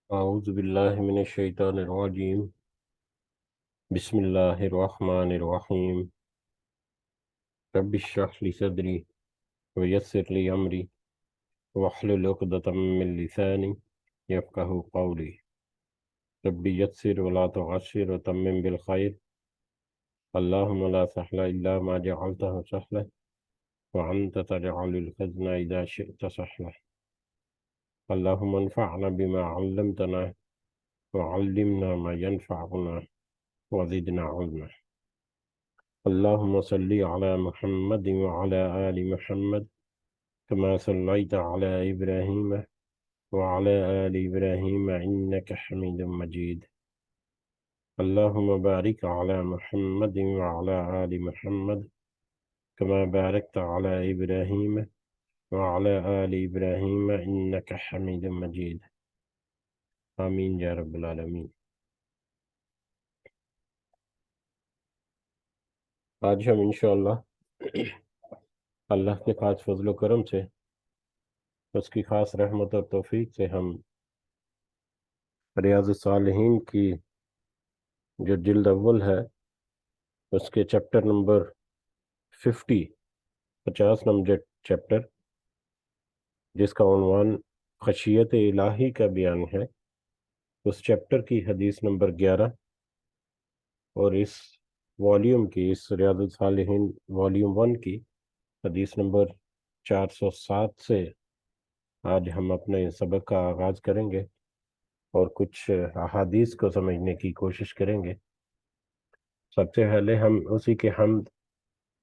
اعوذ باللہ من الشیطان الرجیم بسم اللہ الرحمن الرحیم رب اشرح لی صدری ویسر لی امری واحلل عقدۃ من لسانی یفقہوا قولی رب یسر ولا تعسر وتمم بالخیر اللہم لا سہل الا ما جعلتہ سہلا وانت تجعل الحزن اذا شئت سہلا اللہم انفعنا بما علمتنا وعلمنا ما ينفعنا وزدنا علما اللهم صل على محمد وعلى آل محمد كما صليت على إبراهيم وعلى آل إبراهيم إنك حميد مجيد اللهم بارك على محمد وعلى آل محمد كما باركت على إبراهيم وعلى آل إبراهيم إنك حميد مجيد آمين يا رب العالمين۔ آج ہم انشاءاللہ اللہ کے خاص فضل و کرم سے، اس کی خاص رحمت اور توفیق سے ہم ریاض الصالحین کی جو جلد اول ہے اس کے چیپٹر نمبر 50 نمبر چیپٹر، جس کا عنوان خشیت الہی کا بیان ہے، اس چیپٹر کی حدیث نمبر 11 اور اس والیوم کی، اس ریاض الصالحین والیوم 1 کی حدیث نمبر 407 سے آج ہم اپنے سبق کا آغاز کریں گے اور کچھ احادیث کو سمجھنے کی کوشش کریں گے۔ سب سے پہلے ہم اسی کے حمد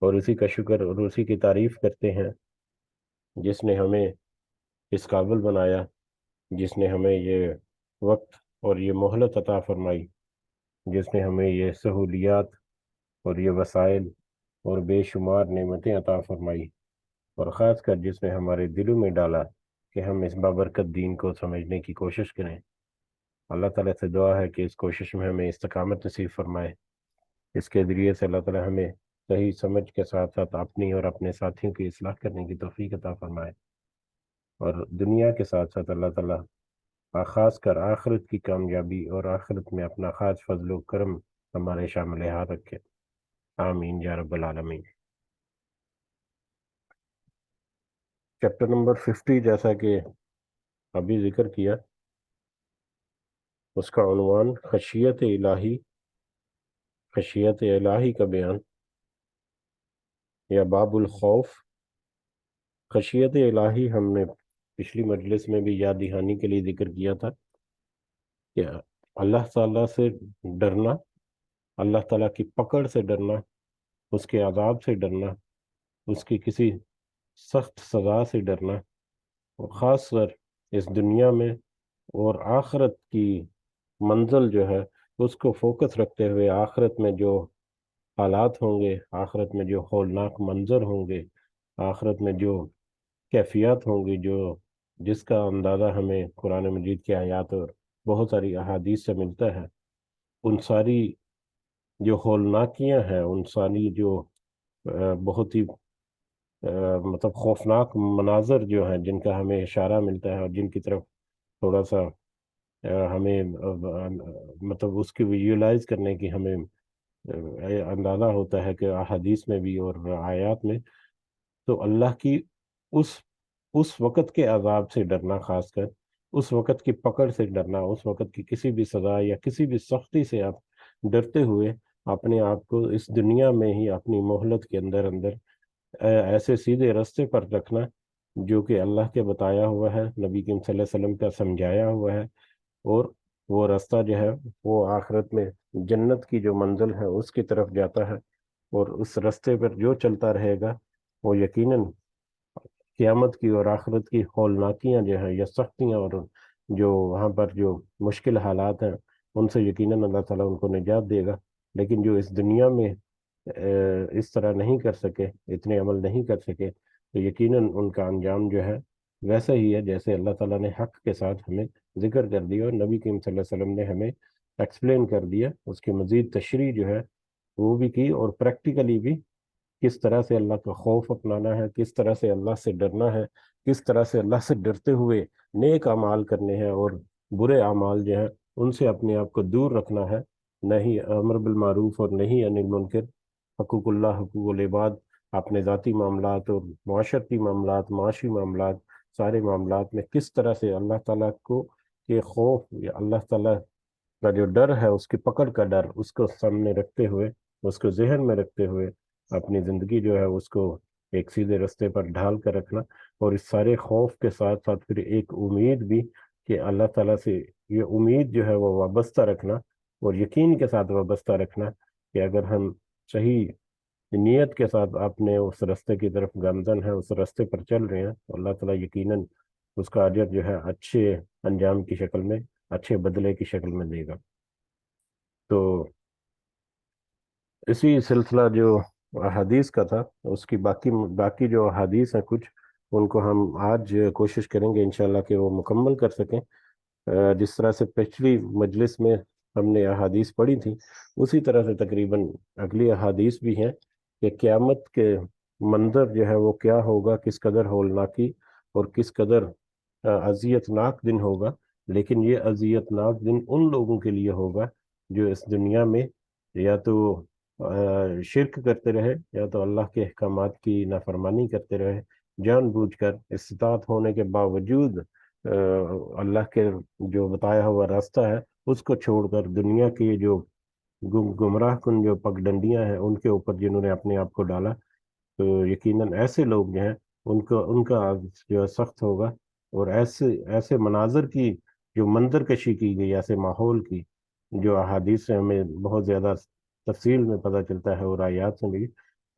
اور اسی کا شکر اور اسی کی تعریف کرتے ہیں جس نے ہمیں اس قابل بنایا، جس نے ہمیں یہ وقت اور یہ مہلت عطا فرمائی، جس نے ہمیں یہ سہولیات اور یہ وسائل اور بے شمار نعمتیں عطا فرمائی، اور خاص کر جس نے ہمارے دلوں میں ڈالا کہ ہم اس بابرکت دین کو سمجھنے کی کوشش کریں۔ اللہ تعالیٰ سے دعا ہے کہ اس کوشش میں ہمیں استقامت نصیب فرمائے، اس کے ذریعے سے اللہ تعالیٰ ہمیں صحیح سمجھ کے ساتھ ساتھ اپنی اور اپنے ساتھیوں کی اصلاح کرنے کی توفیق عطا فرمائے، اور دنیا کے ساتھ ساتھ اللہ تعالیٰ خاص کر آخرت کی کامیابی اور آخرت میں اپنا خاص فضل و کرم ہمارے شامل حال رکھے، آمین یا رب العالمین۔ چیپٹر نمبر 50 جیسا کہ ابھی ذکر کیا، اس کا عنوان خشیت الہی، خشیت الہی کا بیان یا باب الخوف۔ خشیت الہی ہم نے پچھلی مجلس میں بھی یاد دہانی کے لیے ذکر کیا تھا کہ اللہ تعالیٰ سے ڈرنا، اللہ تعالیٰ کی پکڑ سے ڈرنا، اس کے عذاب سے ڈرنا، اس کی کسی سخت سزا سے ڈرنا، اور خاص کر اس دنیا میں اور آخرت کی منزل جو ہے اس کو فوکس رکھتے ہوئے، آخرت میں جو حالات ہوں گے، آخرت میں جو ہولناک منظر ہوں گے، آخرت میں جو کیفیات ہوں گی، جس کا اندازہ ہمیں قرآن مجید کی آیات اور بہت ساری احادیث سے ملتا ہے، ان ساری جو ہولناکیاں ہیں، ان ساری جو بہت ہی مطلب خوفناک مناظر جو ہیں جن کا ہمیں اشارہ ملتا ہے اور جن کی طرف تھوڑا سا ہمیں مطلب اس کی ویژولائز کرنے کی ہمیں اندازہ ہوتا ہے کہ احادیث میں بھی اور آیات میں، تو اللہ کی اس وقت کے عذاب سے ڈرنا، خاص کر اس وقت کی پکڑ سے ڈرنا، اس وقت کی کسی بھی سزا یا کسی بھی سختی سے آپ ڈرتے ہوئے اپنے آپ کو اس دنیا میں ہی اپنی مہلت کے اندر ایسے سیدھے راستے پر رکھنا جو کہ اللہ کے بتایا ہوا ہے، نبی کریم صلی اللہ علیہ وسلم کا سمجھایا ہوا ہے، اور وہ راستہ جو ہے وہ آخرت میں جنت کی جو منزل ہے اس کی طرف جاتا ہے، اور اس راستے پر جو چلتا رہے گا وہ یقیناً قیامت کی اور آخرت کی ہولناکیاں جو ہیں یا سختیاں اور جو وہاں پر جو مشکل حالات ہیں ان سے یقیناً اللہ تعالیٰ ان کو نجات دے گا۔ لیکن جو اس دنیا میں اس طرح نہیں کر سکے، اتنے عمل نہیں کر سکے، تو یقیناً ان کا انجام جو ہے ویسا ہی ہے جیسے اللہ تعالیٰ نے حق کے ساتھ ہمیں ذکر کر دیا اور نبی کریم صلی اللہ علیہ وسلم نے ہمیں ایکسپلین کر دیا، اس کی مزید تشریح جو ہے وہ بھی کی، اور پریکٹیکلی بھی کس طرح سے اللہ کا خوف اپنانا ہے، کس طرح سے اللہ سے ڈرنا ہے، کس طرح سے اللہ سے ڈرتے ہوئے نیک اعمال کرنے ہیں، اور برے اعمال جو ہیں ان سے اپنے آپ کو دور رکھنا ہے، نہیں امر بالمعروف اور نہیں انل المنکر، حقوق اللہ، حقوق العباد، اپنے ذاتی معاملات اور معاشرتی معاملات، معاشی معاملات، سارے معاملات میں کس طرح سے اللہ تعالیٰ کو کے خوف یا اللہ تعالیٰ کا جو ڈر ہے اس کی پکڑ کا ڈر اس کو سامنے رکھتے ہوئے، اس کو ذہن میں رکھتے ہوئے اپنی زندگی جو ہے اس کو ایک سیدھے رستے پر ڈھال کر رکھنا، اور اس سارے خوف کے ساتھ ساتھ پھر ایک امید بھی کہ اللہ تعالیٰ سے یہ امید جو ہے وہ وابستہ رکھنا اور یقین کے ساتھ وابستہ رکھنا کہ اگر ہم صحیح نیت کے ساتھ اپنے اس رستے کی طرف گامزن ہیں، اس رستے پر چل رہے ہیں، تو اللہ تعالیٰ یقیناً اس کا اجر جو ہے اچھے انجام کی شکل میں، اچھے بدلے کی شکل میں دے گا۔ تو اسی سلسلہ جو حدیث کا تھا، اس کی باقی جو حدیث ہیں کچھ، ان کو ہم آج کوشش کریں گے انشاءاللہ کہ وہ مکمل کر سکیں۔ جس طرح سے پچھلی مجلس میں ہم نے احادیث پڑھی تھی، اسی طرح سے تقریباً اگلی احادیث بھی ہیں کہ قیامت کے منظر جو ہے وہ کیا ہوگا، کس قدر ہولناکی اور کس قدر اذیت ناک دن ہوگا، لیکن یہ اذیت ناک دن ان لوگوں کے لیے ہوگا جو اس دنیا میں یا تو شرک کرتے رہے یا تو اللہ کے احکامات کی نافرمانی کرتے رہے، جان بوجھ کر استطاعت ہونے کے باوجود اللہ کے جو بتایا ہوا راستہ ہے اس کو چھوڑ کر دنیا کی جو گمراہ کن جو پگڈنڈیاں ہیں ان کے اوپر جنہوں نے اپنے آپ کو ڈالا، تو یقیناً ایسے لوگ جو ہیں ان کا جو ہے سخت ہوگا، اور ایسے ایسے مناظر کی جو منظر کشی کی گئی، ایسے ماحول کی جو احادیث سے ہمیں بہت زیادہ تفصیل میں پتہ چلتا ہے اور آیات سے بھی،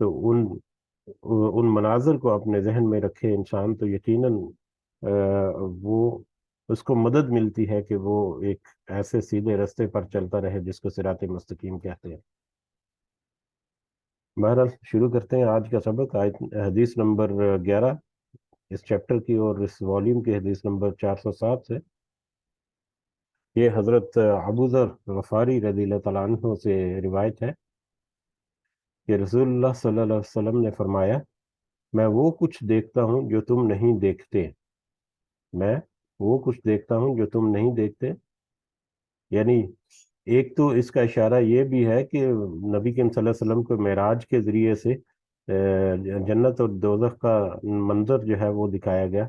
تو ان مناظر کو اپنے ذہن میں رکھے انسان تو یقیناً وہ اس کو مدد ملتی ہے کہ وہ ایک ایسے سیدھے رستے پر چلتا رہے جس کو صراط مستقیم کہتے ہیں۔ بہرحال شروع کرتے ہیں آج کا سبق، حدیث نمبر 11 اس چیپٹر کی اور اس والیوم کی حدیث نمبر 407 سے۔ یہ حضرت ابو ذر غفاری رضی اللہ تعالیٰ عنہ سے روایت ہے کہ رسول اللہ صلی اللہ علیہ وسلم نے فرمایا، میں وہ کچھ دیکھتا ہوں جو تم نہیں دیکھتے، میں وہ کچھ دیکھتا ہوں جو تم نہیں دیکھتے، یعنی ایک تو اس کا اشارہ یہ بھی ہے کہ نبی کریم صلی اللہ علیہ وسلم کو معراج کے ذریعے سے جنت اور دوزخ کا منظر جو ہے وہ دکھایا گیا،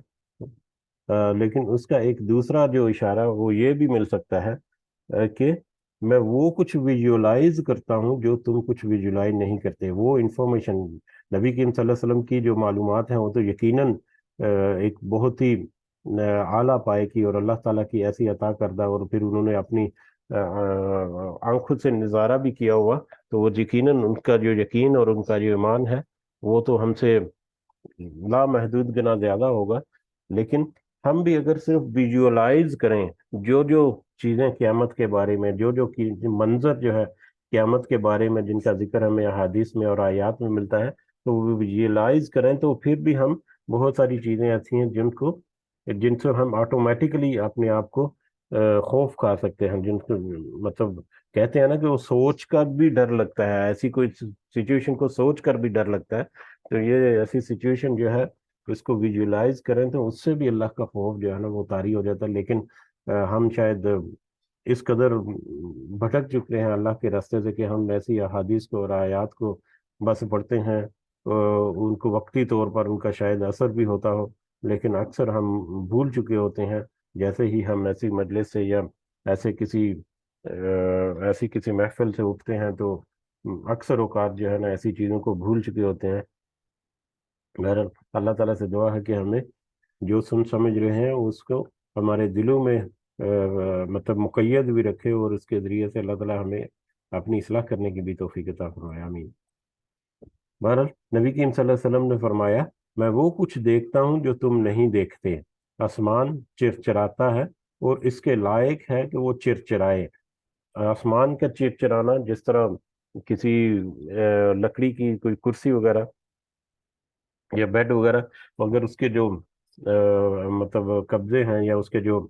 لیکن اس کا ایک دوسرا جو اشارہ وہ یہ بھی مل سکتا ہے کہ میں وہ کچھ ویژولائز کرتا ہوں جو تم کچھ ویژولائز نہیں کرتے۔ وہ انفارمیشن نبی کریم صلی اللہ علیہ وسلم کی جو معلومات ہیں وہ تو یقیناً ایک بہت ہی اعلیٰ پائے کی اور اللہ تعالیٰ کی ایسی عطا کردہ، اور پھر انہوں نے اپنی آنکھوں سے نظارہ بھی کیا ہوا، تو وہ یقیناً ان کا جو یقین اور ان کا جو ایمان ہے وہ تو ہم سے لامحدود گنا زیادہ ہوگا، لیکن ہم بھی اگر صرف ویژولائز کریں جو جو چیزیں قیامت کے بارے میں، جو منظر جو ہے قیامت کے بارے میں جن کا ذکر ہمیں احادیث میں اور آیات میں ملتا ہے، تو وہ ویژولائز کریں تو پھر بھی ہم بہت ساری چیزیں ایسی ہیں جن سے ہم آٹومیٹکلی اپنے آپ کو خوف کھا سکتے ہیں، جن کو مطلب کہتے ہیں نا کہ وہ سوچ کر بھی ڈر لگتا ہے، ایسی کوئی سچویشن کو سوچ کر بھی ڈر لگتا ہے، تو یہ ایسی سچویشن جو ہے اس کو ویژولائز کریں تو اس سے بھی اللہ کا خوف جو ہے نا وہ طاری ہو جاتا ہے۔ لیکن ہم شاید اس قدر بھٹک چکے ہیں اللہ کے راستے سے کہ ہم ایسی احادیث کو اور آیات کو بس پڑھتے ہیں، ان کو وقتی طور پر ان کا شاید اثر بھی ہوتا ہو، لیکن اکثر ہم بھول چکے ہوتے ہیں جیسے ہی ہم ایسی مجلس سے یا ایسے ایسی کسی محفل سے اٹھتے ہیں تو اکثر اوقات جو ہے نا ایسی چیزوں کو بھول چکے ہوتے ہیں۔ بہرحال اللہ تعالیٰ سے دعا ہے کہ ہمیں جو سمجھ رہے ہیں اس کو ہمارے دلوں میں مطلب مقید بھی رکھے، اور اس کے ذریعے سے اللہ تعالیٰ ہمیں اپنی اصلاح کرنے کی بھی توفیق عطا فرمائے، آمین۔ بہرحال نبی کریم صلی اللہ علیہ وسلم نے فرمایا، میں وہ کچھ دیکھتا ہوں جو تم نہیں دیکھتے، آسمان چرچراتا ہے اور اس کے لائق ہے کہ وہ چرچرائے۔ آسمان کا چرچرانا جس طرح کسی لکڑی کی کوئی کرسی وغیرہ یا بیڈ وغیرہ، اگر اس کے جو مطلب قبضے ہیں یا اس کے جو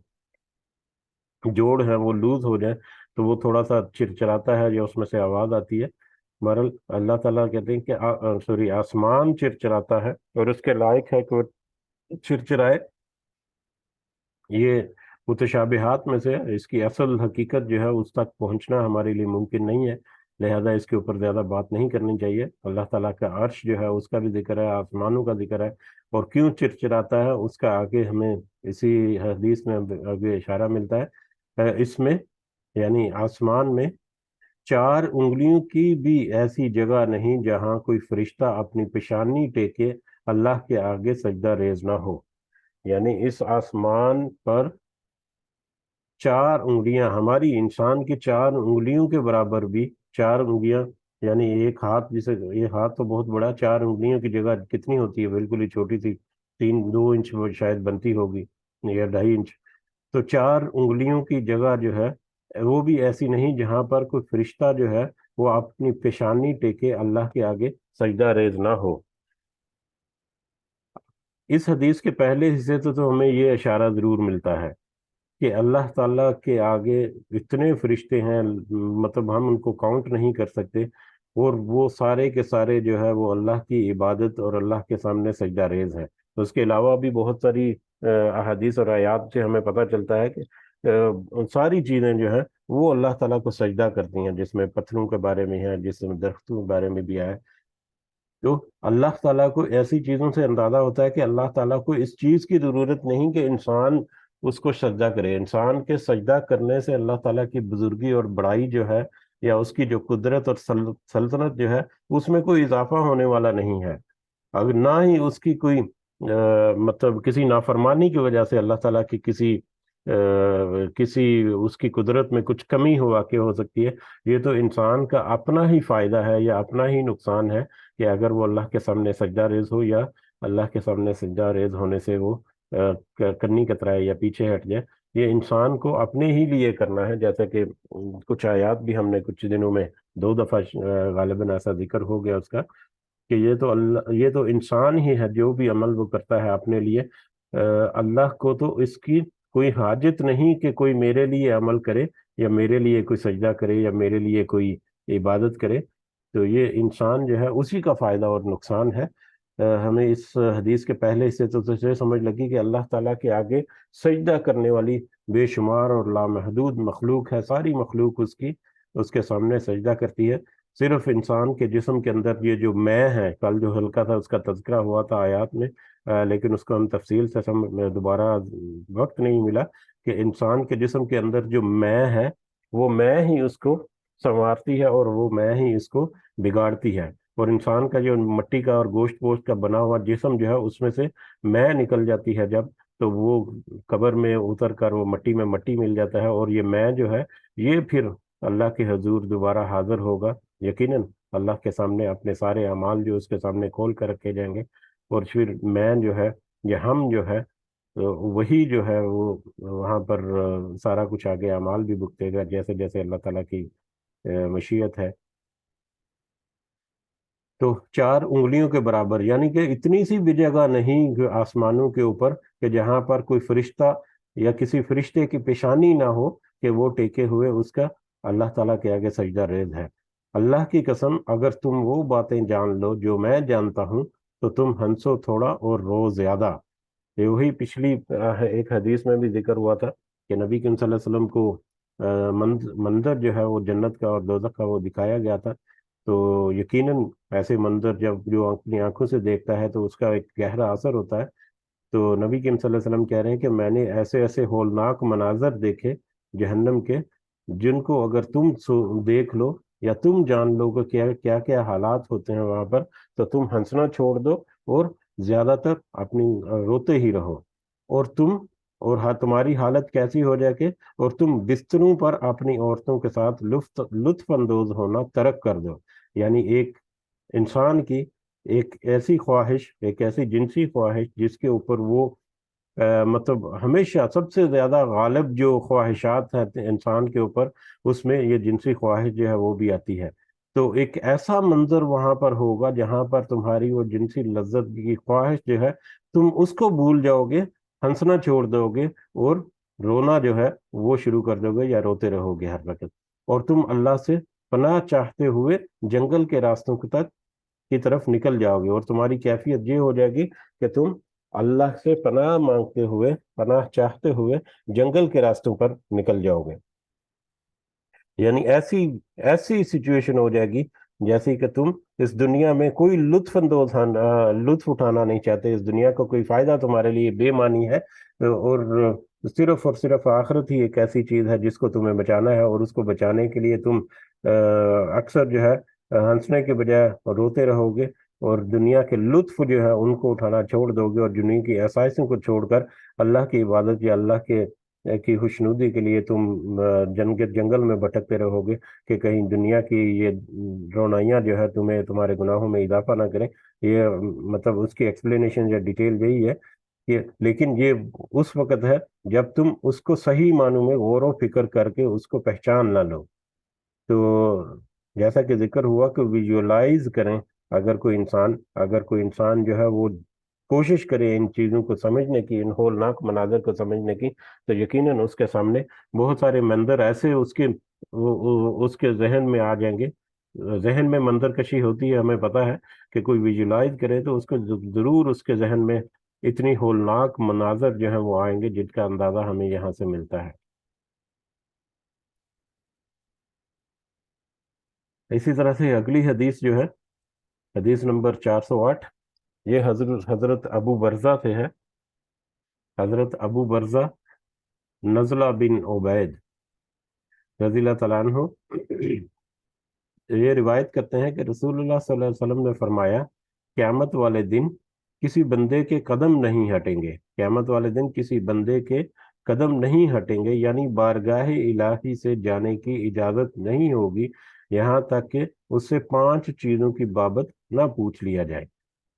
جوڑ ہیں وہ لوز ہو جائیں تو وہ تھوڑا سا چرچراتا ہے یا اس میں سے آواز آتی ہے۔ بہرحال اللہ تعالیٰ کہتے ہیں کہ آسمان چرچراتا ہے اور اس کے لائق ہے کہ وہ چرچرائے۔ یہ متشابہات میں سے اس کی اصل حقیقت جو ہے اس تک پہنچنا ہمارے لیے ممکن نہیں ہے، لہذا اس کے اوپر زیادہ بات نہیں کرنی چاہیے۔ اللہ تعالیٰ کا عرش جو ہے اس کا بھی ذکر ہے، آسمانوں کا ذکر ہے، اور کیوں چرچراتا ہے اس کا آگے ہمیں اسی حدیث میں آگے اشارہ ملتا ہے۔ اس میں یعنی آسمان میں 4 انگلیوں کی بھی ایسی جگہ نہیں جہاں کوئی فرشتہ اپنی پیشانی ٹیکے اللہ کے آگے سجدہ ریز نہ ہو۔ یعنی اس آسمان پر 4 انگلیاں، ہماری انسان کی 4 انگلیوں کے برابر بھی 4 انگلیاں، یعنی ایک ہاتھ، جسے یہ ہاتھ تو بہت بڑا، 4 انگلیوں کی جگہ کتنی ہوتی ہے؟ بالکل ہی چھوٹی سی، 2 انچ شاید بنتی ہوگی یا 2.5 انچ۔ تو 4 انگلیوں کی جگہ جو ہے وہ بھی ایسی نہیں جہاں پر کوئی فرشتہ جو ہے وہ اپنی پیشانی ٹیکے اللہ کے آگے سجدہ ریز نہ ہو۔ اس حدیث کے پہلے حصے تو ہمیں یہ اشارہ ضرور ملتا ہے کہ اللہ تعالیٰ کے آگے اتنے فرشتے ہیں، مطلب ہم ان کو کاؤنٹ نہیں کر سکتے، اور وہ سارے کے سارے جو ہے وہ اللہ کی عبادت اور اللہ کے سامنے سجدہ ریز ہیں۔ اس کے علاوہ بھی بہت ساری احادیث اور آیات سے ہمیں پتہ چلتا ہے کہ ان ساری چیزیں جو ہیں وہ اللہ تعالیٰ کو سجدہ کرتی ہیں، جس میں پتھروں کے بارے میں ہے، جس میں درختوں کے بارے میں بھی آیا ہے۔ تو اللہ تعالیٰ کو ایسی چیزوں سے اندازہ ہوتا ہے کہ اللہ تعالیٰ کو اس چیز کی ضرورت نہیں کہ انسان اس کو سجدہ کرے۔ انسان کے سجدہ کرنے سے اللہ تعالیٰ کی بزرگی اور بڑائی جو ہے، یا اس کی جو قدرت اور سلطنت جو ہے، اس میں کوئی اضافہ ہونے والا نہیں ہے۔ اگر نہ ہی اس کی کوئی مطلب کسی نافرمانی کی وجہ سے اللہ تعالیٰ کی کسی اس کی قدرت میں کچھ کمی ہو واقع ہو سکتی ہے۔ یہ تو انسان کا اپنا ہی فائدہ ہے یا اپنا ہی نقصان ہے کہ اگر وہ اللہ کے سامنے سجدہ ریز ہو، یا اللہ کے سامنے سجدہ ریز ہونے سے وہ کنی کترائے یا پیچھے ہٹ جائے۔ یہ انسان کو اپنے ہی لیے کرنا ہے، جیسا کہ کچھ آیات بھی ہم نے کچھ دنوں میں 2 دفعہ غالباً ایسا ذکر ہو گیا اس کا، کہ یہ تو انسان ہی ہے جو بھی عمل وہ کرتا ہے اپنے لیے۔ اللہ کو تو اس کی کوئی حاجت نہیں کہ کوئی میرے لیے عمل کرے، یا میرے لیے کوئی سجدہ کرے، یا میرے لیے کوئی عبادت کرے۔ تو یہ انسان جو ہے اسی کا فائدہ اور نقصان ہے۔ ہمیں اس حدیث کے پہلے حصے تو سمجھ لگی کہ اللہ تعالیٰ کے آگے سجدہ کرنے والی بے شمار اور لامحدود مخلوق ہے، ساری مخلوق اس کے سامنے سجدہ کرتی ہے۔ صرف انسان کے جسم کے اندر یہ جو میں ہے، کل جو حلقہ تھا اس کا تذکرہ ہوا تھا آیات میں، لیکن اس کو ہم تفصیل سے دوبارہ وقت نہیں ملا، کہ انسان کے جسم کے اندر جو میں ہے، وہ میں ہی اس کو سنوارتی ہے، اور وہ میں ہی اس کو بگاڑتی ہے۔ اور انسان کا جو مٹی کا اور گوشت پوشت کا بنا ہوا جسم جو ہے، اس میں سے میں نکل جاتی ہے جب، تو وہ قبر میں اتر کر وہ مٹی میں مٹی مل جاتا ہے، اور یہ میں جو ہے یہ پھر اللہ کے حضور دوبارہ حاضر ہوگا، یقیناً اللہ کے سامنے اپنے سارے اعمال جو اس کے سامنے کھول کر رکھے جائیں گے، اور پھر میں جو ہے، یہ ہم جو ہے، وہی جو ہے وہ وہاں پر سارا کچھ آگے اعمال بھی بھگتے گا، جیسے جیسے اللہ تعالیٰ کی مشیت ہے۔ تو 4 انگلیوں کے برابر، یعنی کہ اتنی سی بھی جگہ نہیں کہ آسمانوں کے اوپر کہ جہاں پر کوئی فرشتہ یا کسی فرشتے کی پیشانی نہ ہو کہ وہ ٹیکے ہوئے اس کا اللہ تعالیٰ کے آگے سجدہ ریز ہے۔ اللہ کی قسم، اگر تم وہ باتیں جان لو جو میں جانتا ہوں تو تم ہنسو تھوڑا اور رو زیادہ۔ یہ وہی پچھلی ایک حدیث میں بھی ذکر ہوا تھا کہ نبی کریم صلی اللہ علیہ وسلم کو منظر جو ہے وہ جنت کا اور دوزخ کا وہ دکھایا گیا تھا۔ تو یقیناً ایسے منظر جب جو اپنی آنکھوں سے دیکھتا ہے تو اس کا ایک گہرا اثر ہوتا ہے۔ تو نبی کریم صلی اللہ علیہ وسلم کہہ رہے ہیں کہ میں نے ایسے ایسے ہولناک مناظر دیکھے جہنم کے، جن کو اگر تم دیکھ لو یا تم جان لو کہ کیا کیا حالات ہوتے ہیں وہاں پر، تو تم ہنسنا چھوڑ دو اور زیادہ تر اپنی روتے ہی رہو، اور تمہاری حالت کیسی ہو جائے کہ اور تم بستروں پر اپنی عورتوں کے ساتھ لطف اندوز ہونا ترک کر دو۔ یعنی ایک انسان کی ایک ایسی خواہش، ایک ایسی جنسی خواہش جس کے اوپر وہ مطلب ہمیشہ سب سے زیادہ غالب جو خواہشات ہیں انسان کے اوپر، اس میں یہ جنسی خواہش جو ہے وہ بھی آتی ہے۔ تو ایک ایسا منظر وہاں پر ہوگا جہاں پر تمہاری وہ جنسی لذت کی خواہش جو ہے، تم اس کو بھول جاؤ گے، ہنسنا چھوڑ دو گے، اور رونا جو ہے وہ شروع کر دو گے یا روتے رہو گے ہر وقت، اور تم اللہ سے پناہ چاہتے ہوئے جنگل کے راستوں کی طرف نکل جاؤ گے، اور تمہاری کیفیت یہ ہو جائے گی کہ تم اللہ سے پناہ مانگتے ہوئے، پناہ چاہتے ہوئے جنگل کے راستوں پر نکل جاؤ گے. یعنی ایسی ایسی سچویشن ہو جائے گی جیسی کہ تم اس دنیا میں کوئی لطف اٹھانا نہیں چاہتے. اس دنیا کا کوئی فائدہ تمہارے لیے بے معنی ہے، اور صرف آخرت ہی ایک ایسی چیز ہے جس کو تمہیں بچانا ہے، اور اس کو بچانے کے لیے تم اکثر جو ہے ہنسنے کے بجائے روتے رہو گے، اور دنیا کے لطف جو ہے ان کو اٹھانا چھوڑ دو گے، اور دنیا کی آسائشوں کو چھوڑ کر اللہ کی عبادت یا اللہ کی خوشنودی کے لیے تم جنگل میں بھٹکتے رہو گے، کہ کہیں دنیا کی یہ رونائیاں جو ہے تمہیں تمہارے گناہوں میں اضافہ نہ کریں. یہ مطلب اس کی ایکسپلینیشن یا ڈیٹیل یہی ہے کہ، لیکن یہ اس وقت ہے جب تم اس کو صحیح معنوں میں غور و فکر کر کے اس کو پہچان نہ لو. تو جیسا کہ ذکر ہوا کہ ویژولائز کریں، اگر کوئی انسان جو ہے وہ کوشش کرے ان چیزوں کو سمجھنے کی، ان ہولناک مناظر کو سمجھنے کی، تو یقیناً اس کے سامنے بہت سارے منظر ایسے اس کے ذہن میں آ جائیں گے. ذہن میں منظر کشی ہوتی ہے، ہمیں پتہ ہے کہ کوئی ویژولائز کرے تو اس کو ضرور اس کے ذہن میں اتنی ہولناک مناظر جو ہیں وہ آئیں گے جن کا اندازہ ہمیں یہاں سے ملتا ہے. اسی طرح سے اگلی حدیث جو ہے، حدیث نمبر 408، یہ حضرت ابو برزہ سے ہے. حضرت ابو برزہ نزلہ بن عبید رضی اللہ تعالیٰ عنہ یہ روایت کرتے ہیں کہ رسول اللہ صلی اللہ علیہ وسلم نے فرمایا، قیامت والے دن کسی بندے کے قدم نہیں ہٹیں گے. قیامت والے دن کسی بندے کے قدم نہیں ہٹیں گے، یعنی بارگاہ الہی سے جانے کی اجازت نہیں ہوگی یہاں تک کہ اس سے 5 چیزوں کی بابت نہ پوچھ لیا جائے.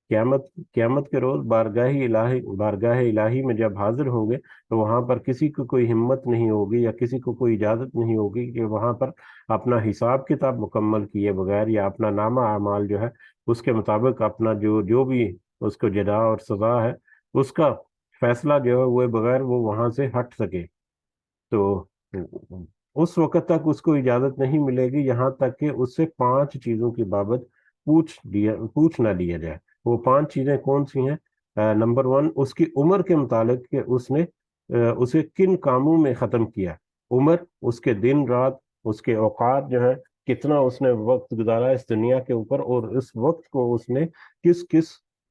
قیامت کے روز بارگاہ الہی میں جب حاضر ہوں گے تو وہاں پر کسی کو کوئی ہمت نہیں ہوگی یا کسی کو کوئی اجازت نہیں ہوگی کہ وہاں پر اپنا حساب کتاب مکمل کیے بغیر یا اپنا نامہ اعمال جو ہے اس کے مطابق اپنا جو بھی اس کو جزا اور سزا ہے اس کا فیصلہ جو ہے وہ بغیر وہ وہاں سے ہٹ سکے. تو اس وقت تک اس کو اجازت نہیں ملے گی یہاں تک کہ اس سے 5 چیزوں کی بابت پوچھ نہ لیا جائے. وہ 5 چیزیں کون سی ہیں؟ نمبر 1، اس کی عمر کے متعلق کہ اس نے اسے کن کاموں میں ختم کیا. عمر، اس کے دن رات، اس کے اوقات جو ہے، کتنا اس نے وقت گزارا اس دنیا کے اوپر، اور اس وقت کو اس نے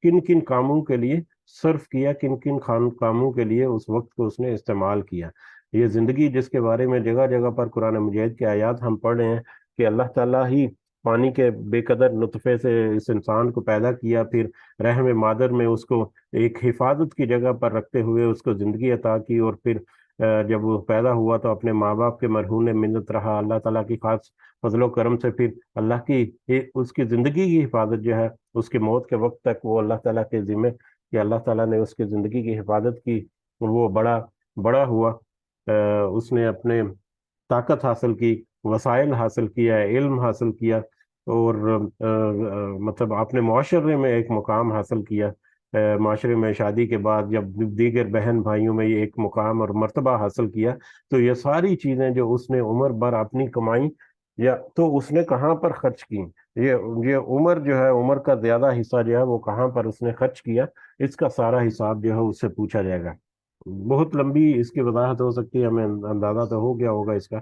کن کن کاموں کے لیے صرف کیا، کن کن کاموں کے لیے اس وقت کو اس نے استعمال کیا. یہ زندگی جس کے بارے میں جگہ جگہ پر قرآن مجید کے آیات ہم پڑھ رہے ہیں کہ اللہ تعالیٰ ہی پانی کے بے قدر نطفے سے اس انسان کو پیدا کیا، پھر رحم مادر میں اس کو ایک حفاظت کی جگہ پر رکھتے ہوئے اس کو زندگی عطا کی، اور پھر جب وہ پیدا ہوا تو اپنے ماں باپ کے مرہون منت رہا. اللہ تعالیٰ کی خاص فضل و کرم سے پھر اللہ کی اس کی زندگی کی حفاظت جو ہے اس کی موت کے وقت تک وہ اللہ تعالیٰ کے ذمہ، کہ اللہ تعالیٰ نے اس کی زندگی کی حفاظت کی. وہ بڑا بڑا ہوا، اس نے اپنے طاقت حاصل کی، وسائل حاصل کیا، علم حاصل کیا، اور مطلب اپنے معاشرے میں ایک مقام حاصل کیا. معاشرے میں شادی کے بعد جب دیگر بہن بھائیوں میں یہ ایک مقام اور مرتبہ حاصل کیا، تو یہ ساری چیزیں جو اس نے عمر بھر اپنی کمائی یا تو اس نے کہاں پر خرچ کی، یہ عمر جو ہے، عمر کا زیادہ حصہ جو ہے وہ کہاں پر اس نے خرچ کیا، اس کا سارا حساب جو ہے اس سے پوچھا جائے گا. بہت لمبی اس کی وضاحت ہو سکتی ہے، ہمیں اندازہ تو ہو گیا ہوگا اس کا.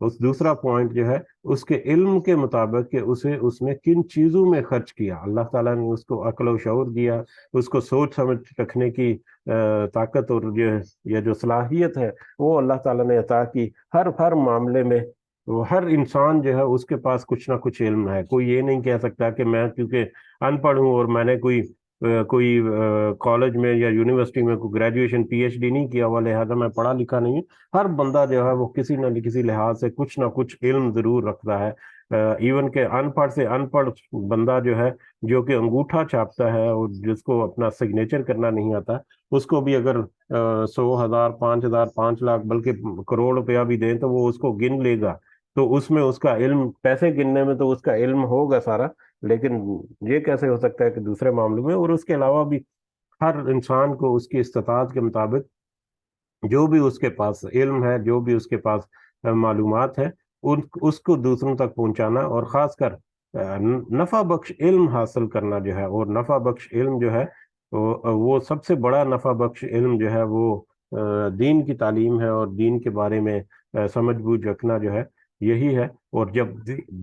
اس دوسرا پوائنٹ جو ہے اس کے علم کے مطابق کہ اس نے کن چیزوں میں خرچ کیا. اللہ تعالیٰ نے اس کو عقل و شعور دیا، اس کو سوچ سمجھ رکھنے کی طاقت اور یہ جو صلاحیت ہے وہ اللہ تعالیٰ نے عطا کی. ہر معاملے میں ہر انسان جو ہے اس کے پاس کچھ نہ کچھ علم ہے. کوئی یہ نہیں کہہ سکتا کہ میں کیونکہ ان پڑھ ہوں اور میں نے کوئی کالج میں یا یونیورسٹی میں کوئی گریجویشن پی ایچ ڈی نہیں کیا ہوا لہذا میں پڑھا لکھا نہیں ہوں. ہر بندہ جو ہے وہ کسی نہ کسی لحاظ سے کچھ نہ کچھ علم ضرور رکھتا ہے. ایون کہ ان پڑھ سے ان پڑھ بندہ جو ہے، جو کہ انگوٹھا چھاپتا ہے اور جس کو اپنا سگنیچر کرنا نہیں آتا، اس کو بھی اگر 100,000 5,000 5 لاکھ بلکہ کروڑ روپیہ بھی دیں تو وہ اس کو گن لے گا. تو اس میں اس کا علم، پیسے گننے میں تو اس کا علم ہوگا سارا، لیکن یہ کیسے ہو سکتا ہے کہ دوسرے معاملوں میں. اور اس کے علاوہ بھی ہر انسان کو اس کی استطاعت کے مطابق جو بھی اس کے پاس علم ہے، جو بھی اس کے پاس معلومات ہے، اس کو دوسروں تک پہنچانا، اور خاص کر نفع بخش علم حاصل کرنا جو ہے، اور نفع بخش علم جو ہے وہ سب سے بڑا نفع بخش علم جو ہے وہ دین کی تعلیم ہے، اور دین کے بارے میں سمجھ بوجھ رکھنا جو ہے یہی ہے۔ اور جب